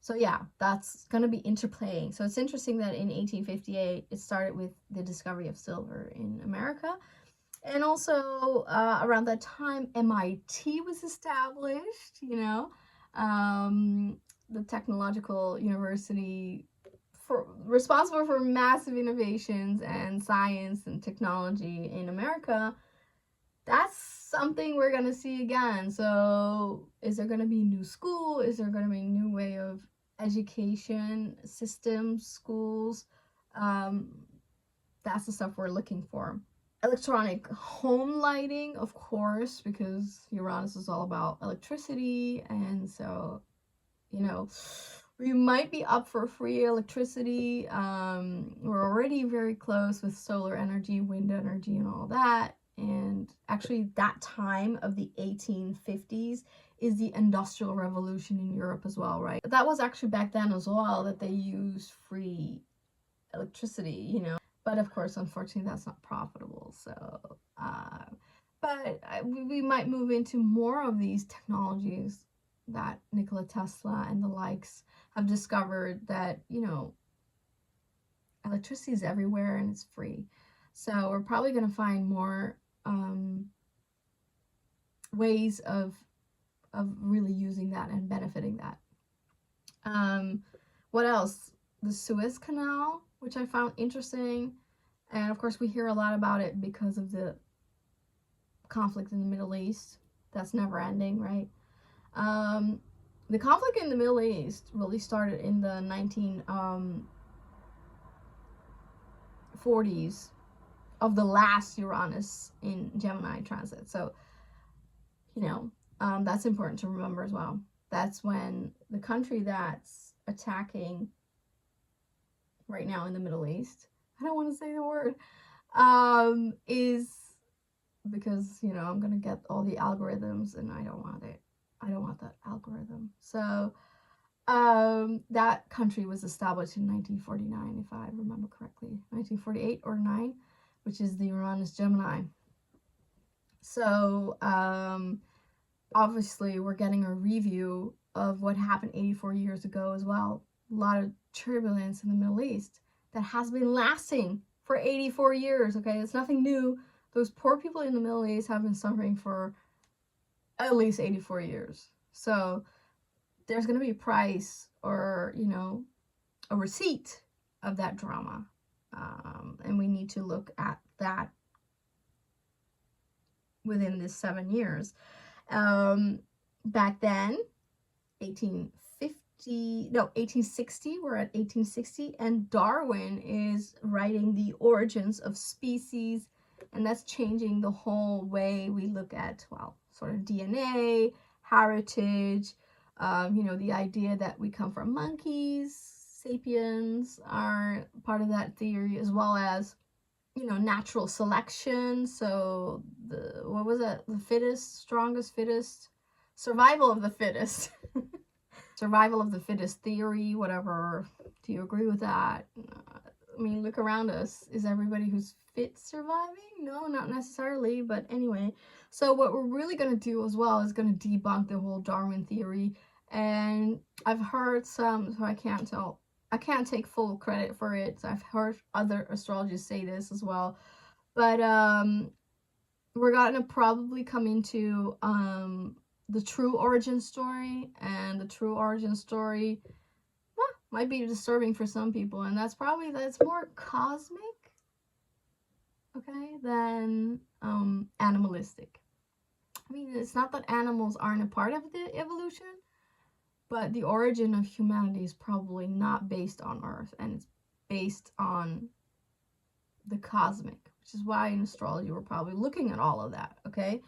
So yeah, that's going to be interplaying. So it's interesting that in 1858, it started with the discovery of silver in America. And also around that time, MIT was established, you know, the technological university responsible for massive innovations and science and technology in America. That's something we're going to see again. So is there going to be new school? Is there going to be a new way of education systems, schools? That's the stuff we're looking for. Electronic home lighting, of course, because Uranus is all about electricity, and so, you know, we might be up for free electricity. We're already very close with solar energy, wind energy, and all that. And actually, that time of the 1850s is the Industrial Revolution in Europe as well, right? That was actually back then as well that they used free electricity, you know. But of course, unfortunately, that's not profitable. So, but we might move into more of these technologies that Nikola Tesla and the likes have discovered, that, you know, electricity is everywhere and it's free. So we're probably going to find more ways of really using that and benefiting that. What else? The Suez Canal, which I found interesting. And of course, we hear a lot about it because of the conflict in the Middle East. That's never ending, right? The conflict in the Middle East really started in the 1940s of the last Uranus in Gemini transit. So, you know, that's important to remember as well. That's when the country that's attacking right now in the Middle East, I don't want to say the word, is, because, you know, I'm going to get all the algorithms and I don't want it. I don't want that algorithm. So that country was established in 1949, if I remember correctly, 1948 or 9, which is the Uranus Gemini. So obviously we're getting a review of what happened 84 years ago as well. A lot of turbulence in the Middle East that has been lasting for 84 years, okay? It's nothing new. Those poor people in the Middle East have been suffering for at least 84 years. So there's going to be a price, or, you know, a receipt of that drama. And we need to look at that within this 7 years. Back then, 1860, we're at 1860, and Darwin is writing The Origins of Species, and that's changing the whole way we look at, well, sort of DNA, heritage, you know, the idea that we come from monkeys, sapiens are part of that theory, as well as, you know, natural selection. So what was it? The fittest, strongest, fittest, survival of the fittest. Survival of the fittest theory, whatever. Do you agree with that? I mean, look around us. Is everybody who's fit surviving? No, not necessarily, but anyway. So what we're really going to do as well is going to debunk the whole Darwin theory. And I've heard some, so I can't take full credit for it. So I've heard other astrologers say this as well. But we're going to probably come into the true origin story, and the true origin story might be disturbing for some people, and that's more cosmic, okay, than animalistic. I mean, it's not that animals aren't a part of the evolution, but the origin of humanity is probably not based on Earth, and it's based on the cosmic, which is why in astrology we're probably looking at all of that, okay?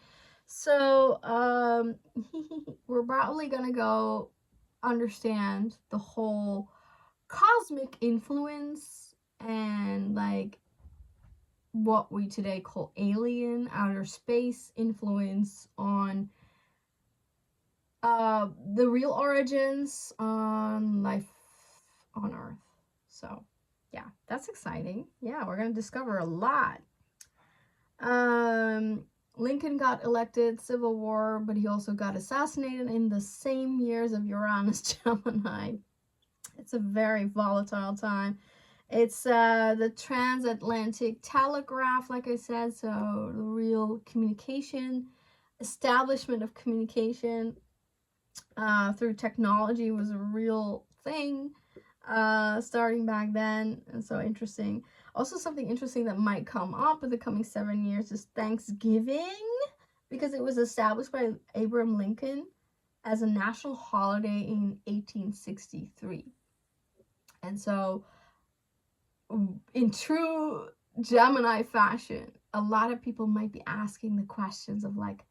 So we're probably gonna go understand the whole cosmic influence and, like, what we today call alien, outer space influence on the real origins on life on Earth. So yeah, that's exciting. Yeah, we're gonna discover a lot. Lincoln got elected, Civil War, but he also got assassinated in the same years of Uranus Gemini. It's a very volatile time. It's the transatlantic telegraph, like I said, so the real communication, establishment of communication through technology was a real thing starting back then, and so interesting. Also, something interesting that might come up in the coming 7 years is Thanksgiving, because it was established by Abraham Lincoln as a national holiday in 1863. And so, in true Gemini fashion, a lot of people might be asking the questions of like,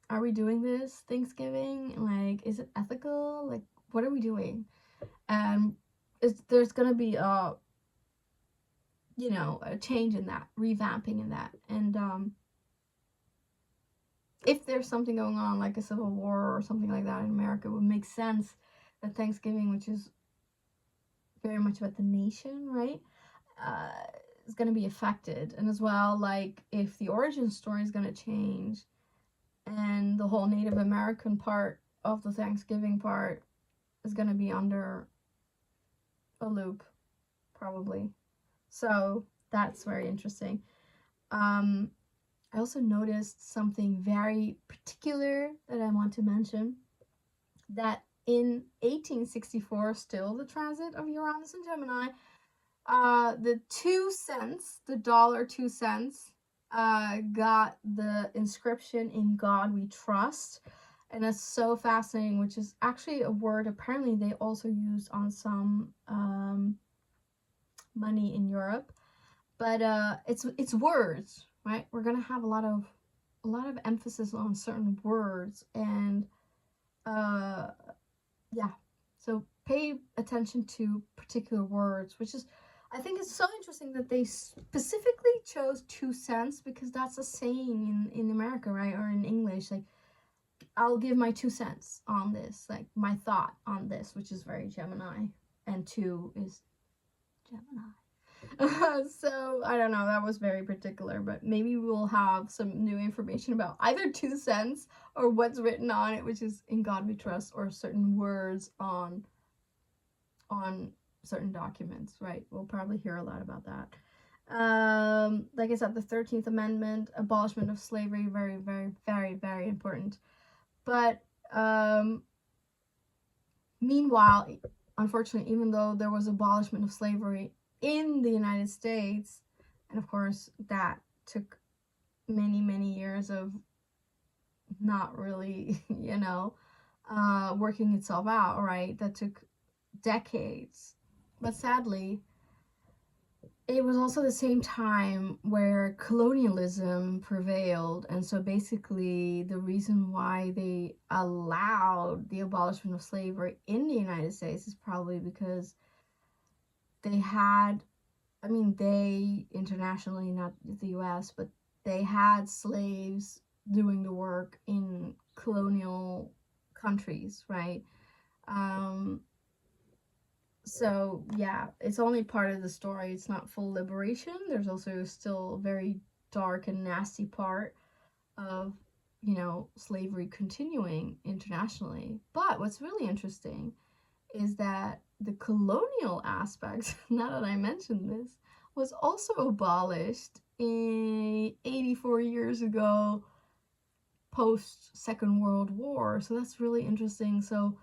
are we doing this Thanksgiving? Like, is it ethical? Like, what are we doing? And there's gonna be a change in that, revamping in that, and if there's something going on like a civil war or something like that in America, it would make sense that Thanksgiving, which is very much about the nation, right, is going to be affected. And as well, like, if the origin story is going to change and the whole Native American part of the Thanksgiving part is going to be under a loop, probably. So that's very interesting. I also noticed something very particular that I want to mention, that in 1864, still the transit of Uranus and Gemini, the 2 cents, the dollar 2 cents, got the inscription "In God We Trust." And that's so fascinating, which is actually a word apparently they also use on some money in Europe. But it's words, right? We're gonna have a lot of emphasis on certain words, and yeah, so pay attention to particular words, which is, I think it's so interesting that they specifically chose 2 cents, because that's a saying in America, right? Or in English, like, I'll give my 2 cents on this, like my thought on this, which is very Gemini, and 2 is Gemini. So I don't know, that was very particular, but maybe we'll have some new information about either 2 cents or what's written on it, which is "In God We Trust," or certain words on certain documents, right? We'll probably hear a lot about that. Like I said, the 13th Amendment, abolishment of slavery, very, very, very, very important. But meanwhile, unfortunately, even though there was abolishment of slavery in the United States, and of course that took many, many years of not really, working itself out, right? That took decades. But sadly, it was also the same time where colonialism prevailed, and so basically the reason why they allowed the abolishment of slavery in the United States is probably because they had, they internationally, not the US, but they had slaves doing the work in colonial countries, right? So yeah, it's only part of the story. It's not full liberation. There's also still a very dark and nasty part of, slavery continuing internationally. But what's really interesting is that the colonial aspect, now that I mentioned this, was also abolished 84 years ago, post Second World War. So that's really interesting. So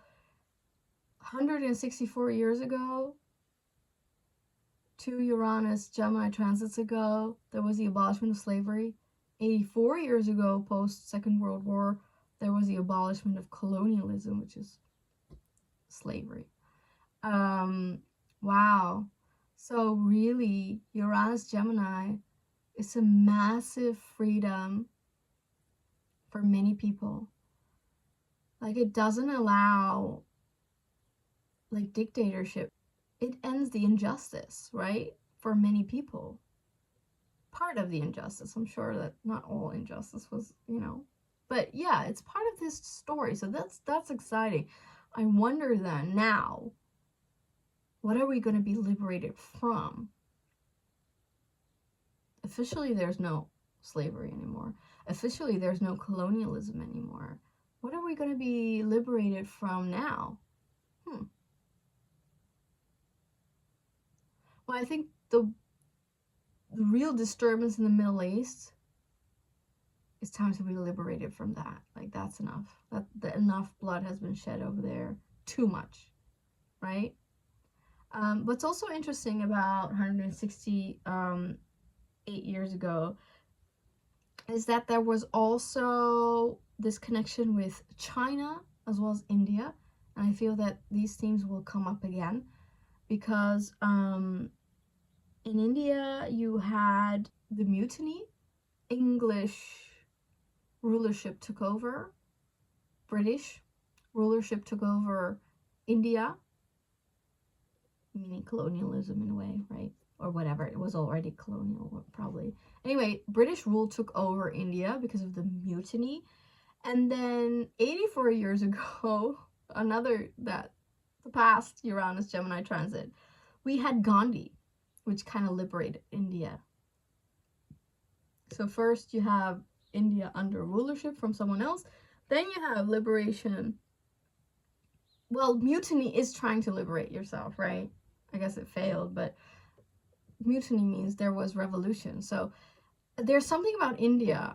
164 years ago, 2 Uranus Gemini transits ago, there was the abolishment of slavery. 84 years ago, post Second World War, there was the abolishment of colonialism, which is slavery. Wow. So really, Uranus Gemini is a massive freedom for many people. Like, it doesn't allow, like, dictatorship. It ends the injustice, right? For many people. Part of the injustice. I'm sure that not all injustice was, but yeah, it's part of this story. So that's exciting. I wonder then, now, what are we going to be liberated from? Officially, there's no slavery anymore. Officially, there's no colonialism anymore. What are we going to be liberated from now? Well, I think the real disturbance in the Middle East, it's time to be liberated from that. Like, that's enough. Enough blood has been shed over there. Too much, right? What's also interesting about 168 years ago is that there was also this connection with China as well as India. And I feel that these themes will come up again because in India you had the mutiny, English rulership took over, British rulership took over India, meaning colonialism in a way, right? Or whatever, it was already colonial, probably. Anyway, British rule took over India because of the mutiny. And then 84 years ago, the past Uranus Gemini transit, we had Gandhi, which kind of liberated India. So first you have India under rulership from someone else, then you have liberation. Well, mutiny is trying to liberate yourself, right? I guess it failed, but mutiny means there was revolution. So there's something about India,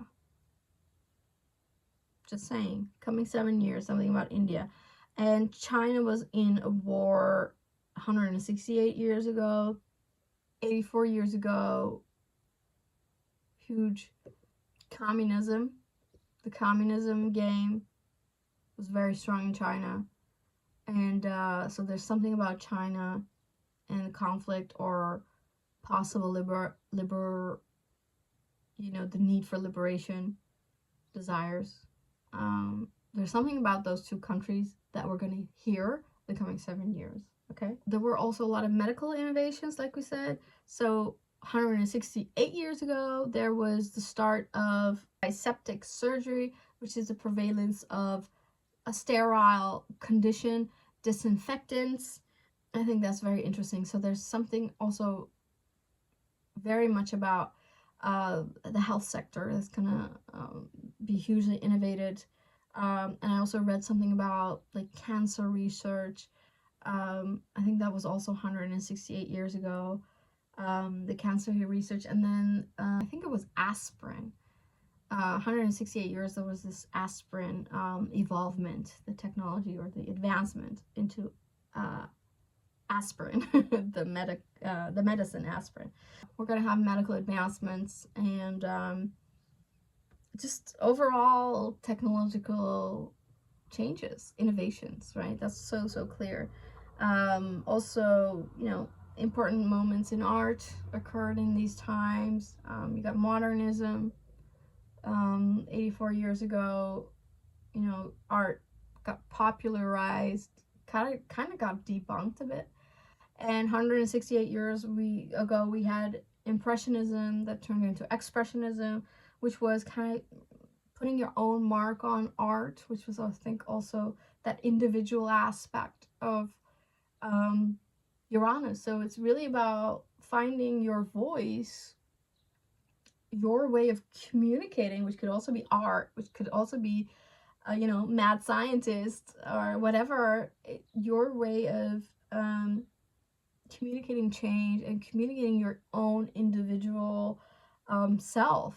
just saying, coming 7 years, something about India. And China was in a war 168 years ago, 84 years ago, huge communism. The communism game was very strong in China. And so there's something about China and conflict or possible the need for liberation, desires. There's something about those two countries that we're going to hear the coming 7 years. Okay. There were also a lot of medical innovations, like we said. So 168 years ago, there was the start of aseptic surgery, which is the prevalence of a sterile condition, disinfectants. I think that's very interesting. So there's something also very much about the health sector that's gonna be hugely innovated. And I also read something about like cancer research. I think that was also 168 years ago. The cancer research, and then I think it was aspirin. 168 years there was this aspirin evolvement, the technology or the advancement into aspirin, the medicine aspirin. We're going to have medical advancements and just overall technological changes, innovations, right? That's so clear. Also, important moments in art occurred in these times. You got modernism. 84 years ago, art got popularized, kind of got debunked a bit. And 168 years ago, we had Impressionism that turned into Expressionism, which was kind of putting your own mark on art, which was, I think, also that individual aspect of Uranus. So it's really about finding your voice, your way of communicating, which could also be art, which could also be mad scientist or whatever, your way of communicating change and communicating your own individual self,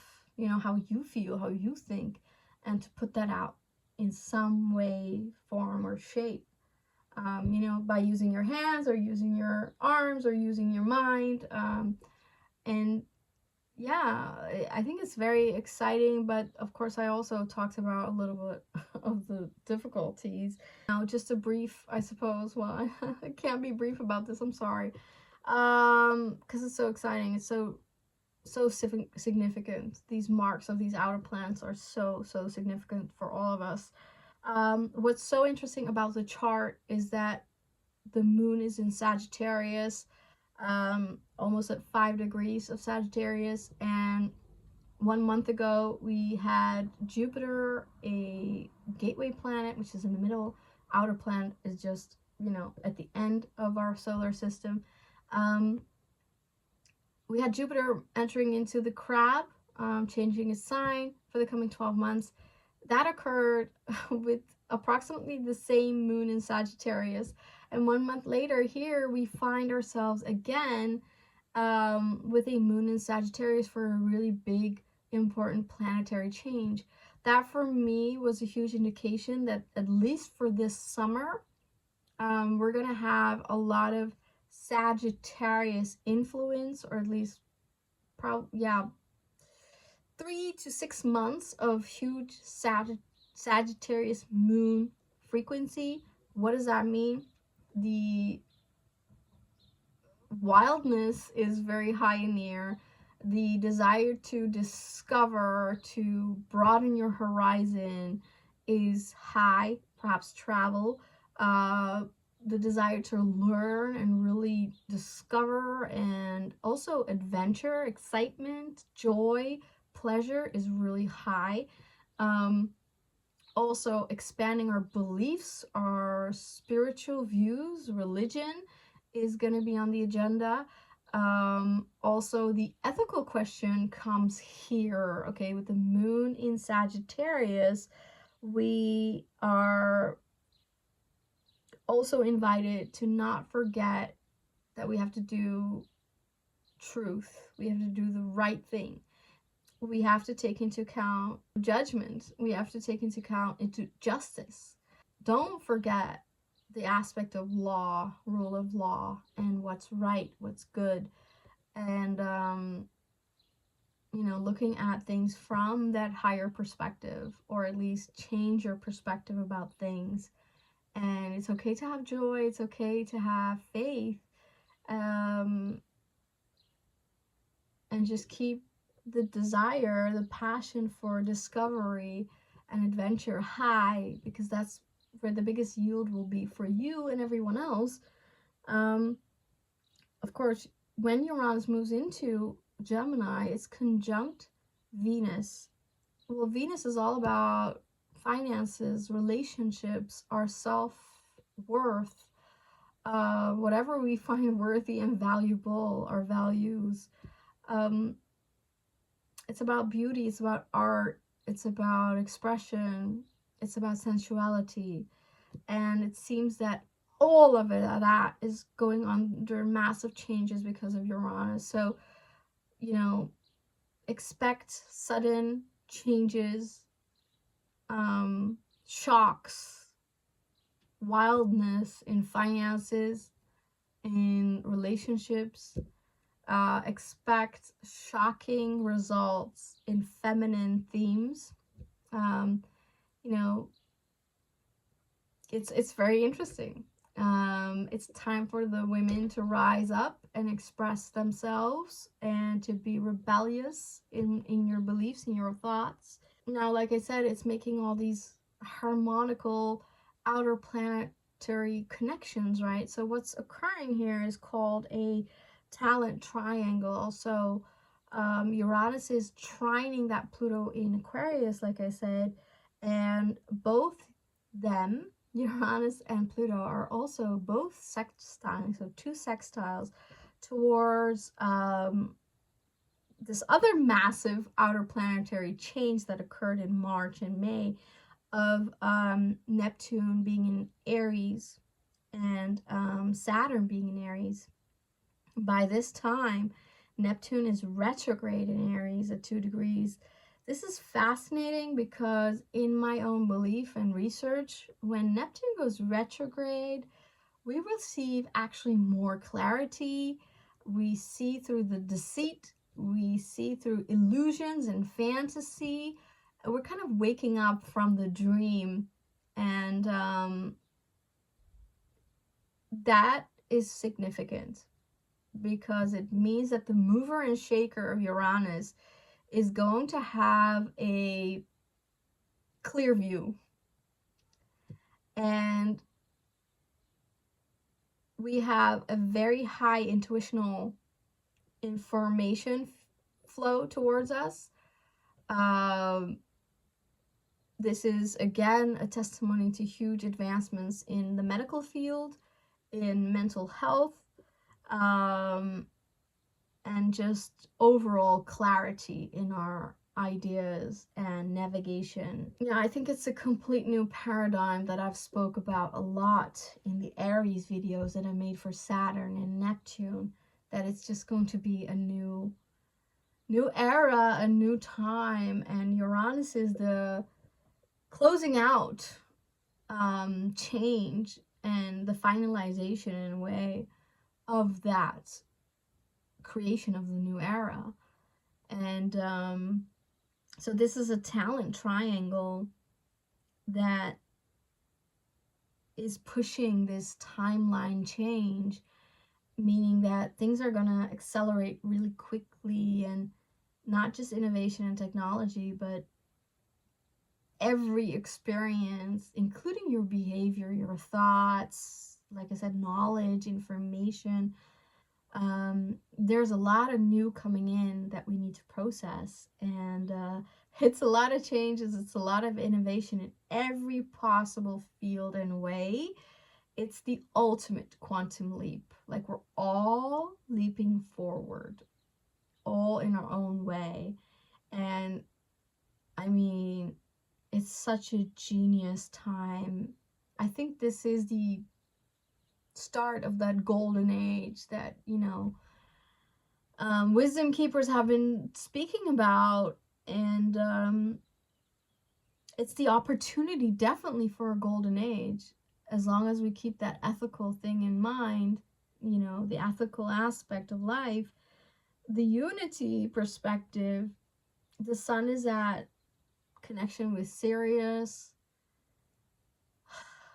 how you feel, how you think, and to put that out in some way, form, or shape, by using your hands or using your arms or using your mind. And yeah, I think it's very exciting, but of course I also talked about a little bit of the difficulties. Now, just a brief, I suppose, well, I can't be brief about this, I'm sorry, because it's so exciting, it's so significant. These marks of these outer planets are so significant for all of us. What's so interesting about the chart is that the moon is in Sagittarius, almost at 5 degrees of Sagittarius, and 1 month ago we had Jupiter, a gateway planet, which is in the middle. Outer planet is just at the end of our solar system. We had Jupiter entering into the crab, changing its sign for the coming 12 months. That occurred with approximately the same moon in Sagittarius. And 1 month later, here we find ourselves again with a moon in Sagittarius for a really big, important planetary change. That for me was a huge indication that at least for this summer, we're going to have a lot of Sagittarius influence, or at least, yeah, 3 to 6 months of huge Sagittarius moon frequency. What does that mean? The wildness is very high in the air. The desire to discover, to broaden your horizon is high, perhaps travel. The desire to learn and really discover, and also adventure, excitement, joy, pleasure is really high. Also expanding our beliefs, our spiritual views, religion is going to be on the agenda. Also, the ethical question comes here, okay? With the moon in Sagittarius, we are also invited to not forget that we have to do truth. We have to do the right thing. We have to take into account judgment. We have to take into account justice. Don't forget the aspect of law, rule of law, and what's right, what's good. And, looking at things from that higher perspective, or at least change your perspective about things. And it's okay to have joy. It's okay to have faith. And just keep the desire, the passion for discovery and adventure high, because that's where the biggest yield will be for you and everyone else. Of course, when Uranus moves into Gemini, it's conjunct Venus. Well, Venus is all about finances, relationships, our self-worth, whatever we find worthy and valuable, our values. It's about beauty, it's about art, it's about expression, it's about sensuality. And it seems that all of that is going under massive changes because of Uranus. So, expect sudden changes, shocks, wildness in finances, in relationships. Expect shocking results in feminine themes. It's very interesting. It's time for the women to rise up and express themselves, and to be rebellious in your beliefs, in your thoughts. Now, like I said, it's making all these harmonical outer planetary connections, right? So what's occurring here is called a talent triangle. So Uranus is trining that Pluto in Aquarius, like I said, and both them, Uranus and Pluto, are also both sextiling, so 2 sextiles towards this other massive outer planetary change that occurred in March and May of Neptune being in Aries and Saturn being in Aries. By this time, Neptune is retrograde in Aries at 2 degrees. This is fascinating because in my own belief and research, when Neptune goes retrograde, we receive actually more clarity. We see through the deceit. We see through illusions and fantasy. We're kind of waking up from the dream. And that is significant, because it means that the mover and shaker of Uranus is going to have a clear view. And we have a very high intuitional information flow towards us. This is, again, a testimony to huge advancements in the medical field, in mental health, and just overall clarity in our ideas and navigation. Yeah, I think it's a complete new paradigm that I've spoke about a lot in the Aries videos that I made for Saturn and Neptune, that it's just going to be a new era, a new time, and Uranus is the closing out, change and the finalization in a way of that creation of the new era. And so this is a talent triangle that is pushing this timeline change, meaning that things are going to accelerate really quickly, and not just innovation and technology, but every experience, including your behavior, your thoughts, like I said, knowledge, information. There's a lot of new coming in that we need to process, and it's a lot of changes, it's a lot of innovation in every possible field and way. It's the ultimate quantum leap. Like, we're all leaping forward, all in our own way. And I mean, it's such a genius time. I think this is the start of that golden age that, wisdom keepers have been speaking about. And it's the opportunity definitely for a golden age, as long as we keep that ethical thing in mind, the ethical aspect of life, the unity perspective. The sun is at connection with Sirius,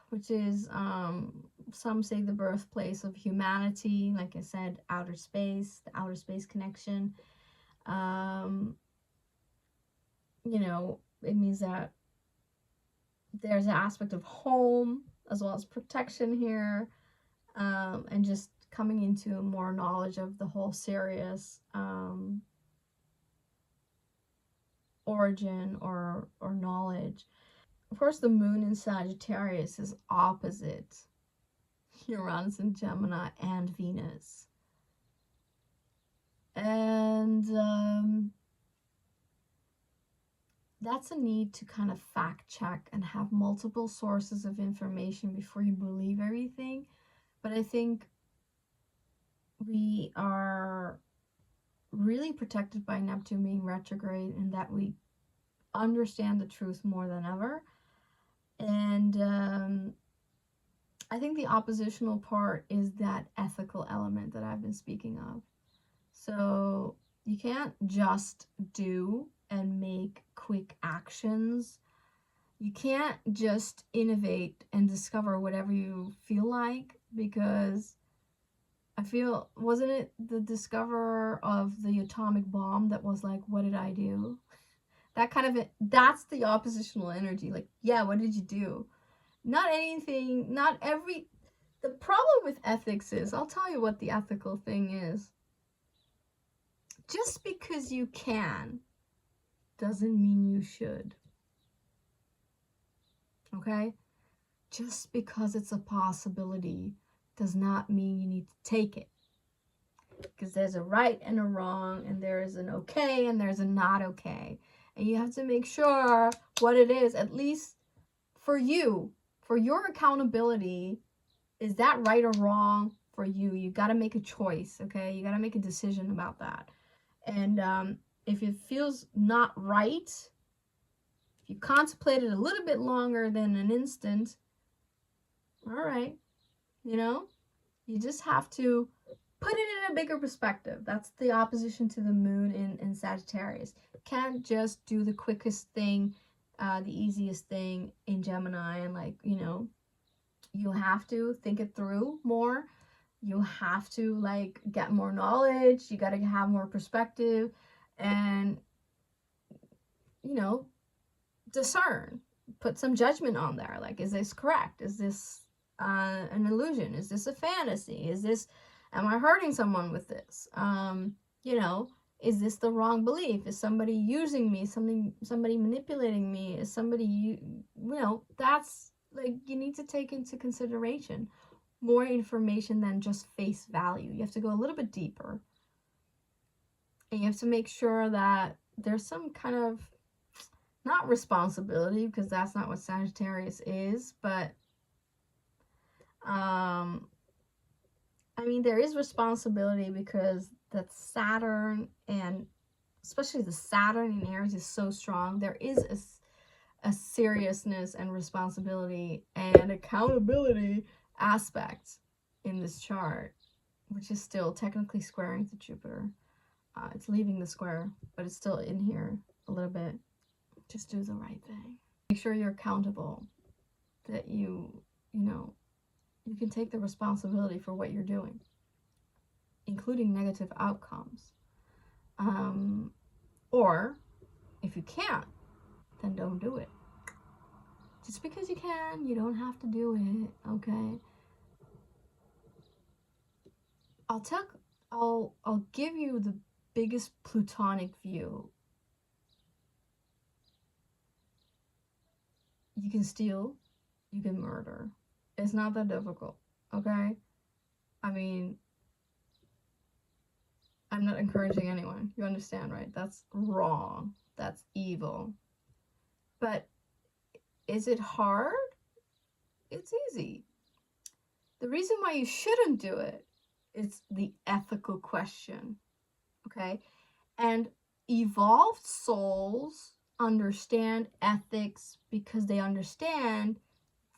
which is, some say, the birthplace of humanity. Like I said, outer space, the outer space connection. It means that there's an aspect of home as well as protection here, and just coming into more knowledge of the whole Sirius origin or knowledge. Of course, the moon in Sagittarius is opposite Uranus in Gemini and Venus. And that's a need to kind of fact check and have multiple sources of information before you believe everything. But I think we are really protected by Neptune being retrograde, and that we understand the truth more than ever. And I think the oppositional part is that ethical element that I've been speaking of. So you can't just do and make quick actions. You can't just innovate and discover whatever you feel like, because I feel, wasn't it the discoverer of the atomic bomb that was like, what did I do? That kind of, that's the oppositional energy. Like, yeah, what did you do? Not anything, not every, the problem with ethics is, I'll tell you what the ethical thing is. Just because you can doesn't mean you should. Okay? Just because it's a possibility does not mean you need to take it. Because there's a right and a wrong, and there is an okay and there's a not okay. And you have to make sure what it is, at least for you, for your accountability. Is that right or wrong for you? You got to make a choice, okay? You got to make a decision about that. And if it feels not right, if you contemplate it a little bit longer than an instant, all right, you just have to put it in a bigger perspective. That's the opposition to the moon in Sagittarius. Can't just do the quickest thing, the easiest thing in Gemini, and you have to think it through more. You have to get more knowledge. You got to have more perspective, and discern. Put some judgment on there. Is this correct? Is this an illusion? Is this a fantasy? Am I hurting someone with this? Is this the wrong belief? Is somebody using me? Somebody manipulating me? Is somebody, that's you need to take into consideration more information than just face value. You have to go a little bit deeper. And you have to make sure that there's some kind of, not responsibility, because that's not what Sagittarius is, but I mean, there is responsibility because that Saturn, and especially the Saturn in Aries, is so strong. There is a seriousness and responsibility and accountability aspect in this chart, which is still technically squaring to Jupiter. It's leaving the square, but it's still in here a little bit. Just do the right thing. Make sure you're accountable, that you know, you can take the responsibility for what you're doing, including negative outcomes. Or if you can't, then don't do it. Just because you can, you don't have to do it, okay? I'll give you the biggest Plutonic view. You can steal, you can murder. It's not that difficult, okay? I mean, I'm not encouraging anyone. You understand, right? That's wrong. That's evil. But is it hard? It's easy. The reason why you shouldn't do it is the ethical question, okay? And evolved souls understand ethics because they understand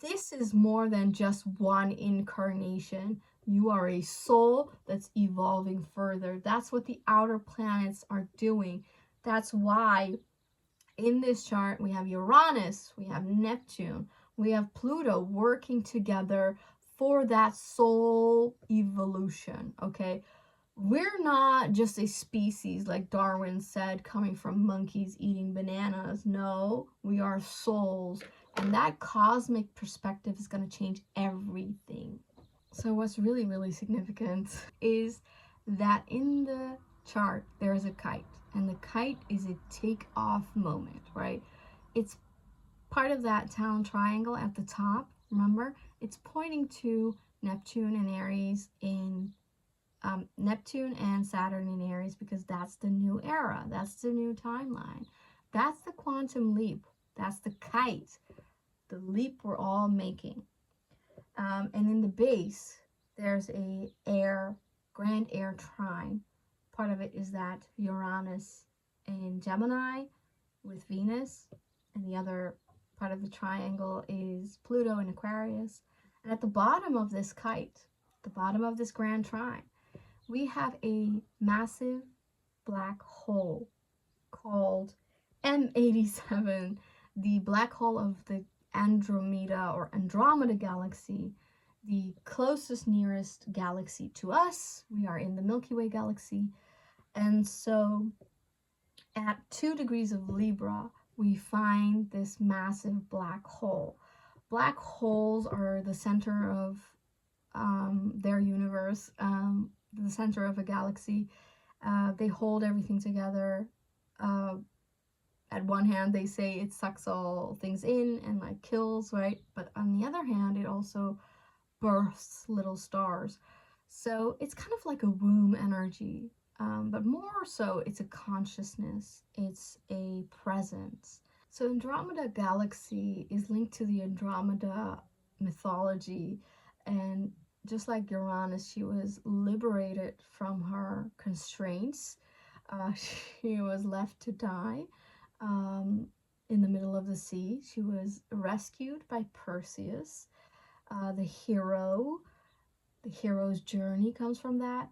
this is more than just one incarnation. You are a soul that's evolving further. That's what the outer planets are doing. That's why in this chart we have Uranus, we have Neptune, we have Pluto working together for that soul evolution, okay? We're not just a species, like Darwin said, coming from monkeys eating bananas. No, we are souls. And that cosmic perspective is going to change everything. So what's really, really significant is that in the chart, there's a kite. And the kite is a take-off moment, right? It's part of that talon triangle at the top. Remember? It's pointing to Neptune and Aries in Neptune and Saturn in Aries, because that's the new era. That's the new timeline. That's the quantum leap. That's the kite. The leap we're all making. And in the base, there's a grand air trine. Part of it is that Uranus in Gemini with Venus, and the other part of the triangle is Pluto in Aquarius. And at the bottom of this kite, the bottom of this grand trine, we have a massive black hole called M87, the black hole of the Andromeda galaxy, the closest nearest galaxy to us. We are in the Milky Way galaxy. And so at 2 degrees of Libra, we find this massive black hole. Black holes are the center of their universe, the center of a galaxy. They hold everything together. At one hand, they say it sucks all things in and like kills, right? But on the other hand, it also births little stars. So it's kind of like a womb energy, but more so it's a consciousness, it's a presence. So Andromeda galaxy is linked to the Andromeda mythology, and just like Uranus, she was liberated from her constraints. She was left to die in the middle of the sea. She was rescued by Perseus, the hero. The hero's journey comes from that.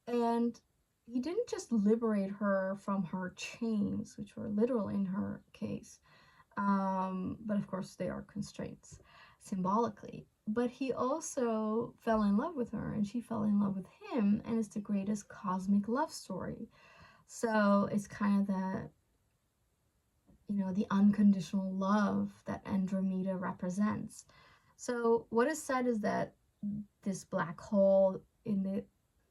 And he didn't just liberate her from her chains, which were literal in her case, but of course they are constraints symbolically. But he also fell in love with her, and she fell in love with him, and it's the greatest cosmic love story. So it's kind of that, you know, the unconditional love that Andromeda represents. So what is said is that this black hole in the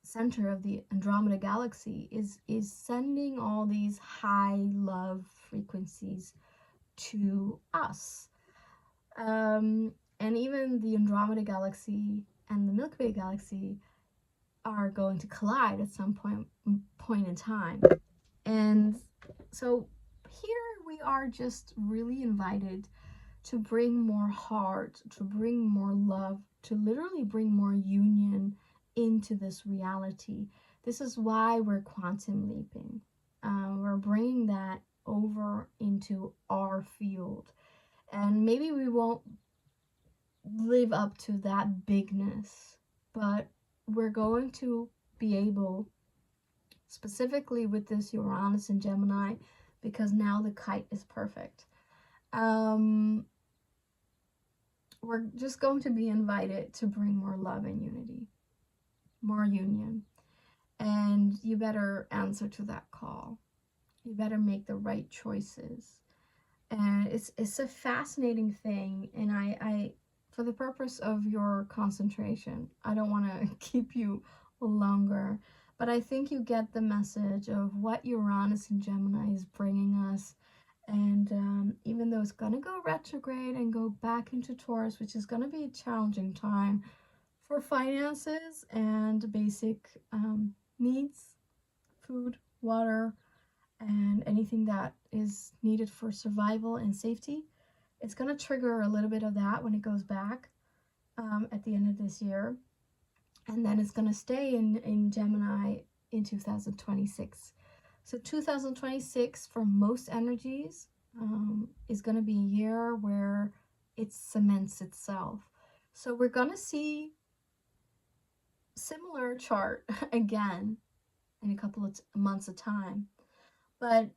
center of the Andromeda galaxy is sending all these high love frequencies to us. And even the Andromeda galaxy and the Milky Way galaxy are going to collide at some point in time. And So here we are just really invited to bring more heart, to bring more love, to literally bring more union into this reality. This is why we're quantum leaping. We're bringing that over into our field. And maybe we won't live up to that bigness, but we're going to be able, specifically with this Uranus and Gemini, because now the kite is perfect. We're just going to be invited to bring more love and unity, more union. And you better answer to that call. You better make the right choices. And it's a fascinating thing. And I for the purpose of your concentration, I don't want to keep you longer, but I think you get the message of what Uranus and Gemini is bringing us. And even though it's going to go retrograde and go back into Taurus, which is going to be a challenging time for finances and basic needs, food, water, and anything that is needed for survival and safety, it's going to trigger a little bit of that when it goes back at the end of this year. And then it's going to stay in Gemini in 2026. So 2026 for most energies is going to be a year where it cements itself. So we're going to see similar chart again in a couple of months of time. But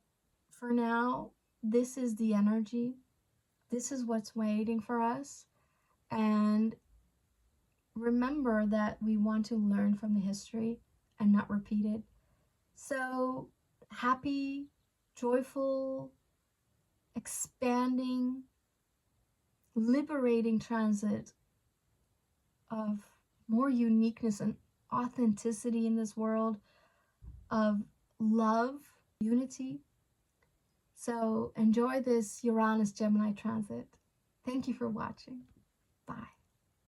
for now, this is the energy. This is what's waiting for us. And remember that we want to learn from the history and not repeat it. So happy, joyful, expanding, liberating transit of more uniqueness and authenticity in this world, of love, unity. So enjoy this Uranus Gemini transit. Thank you for watching. Bye.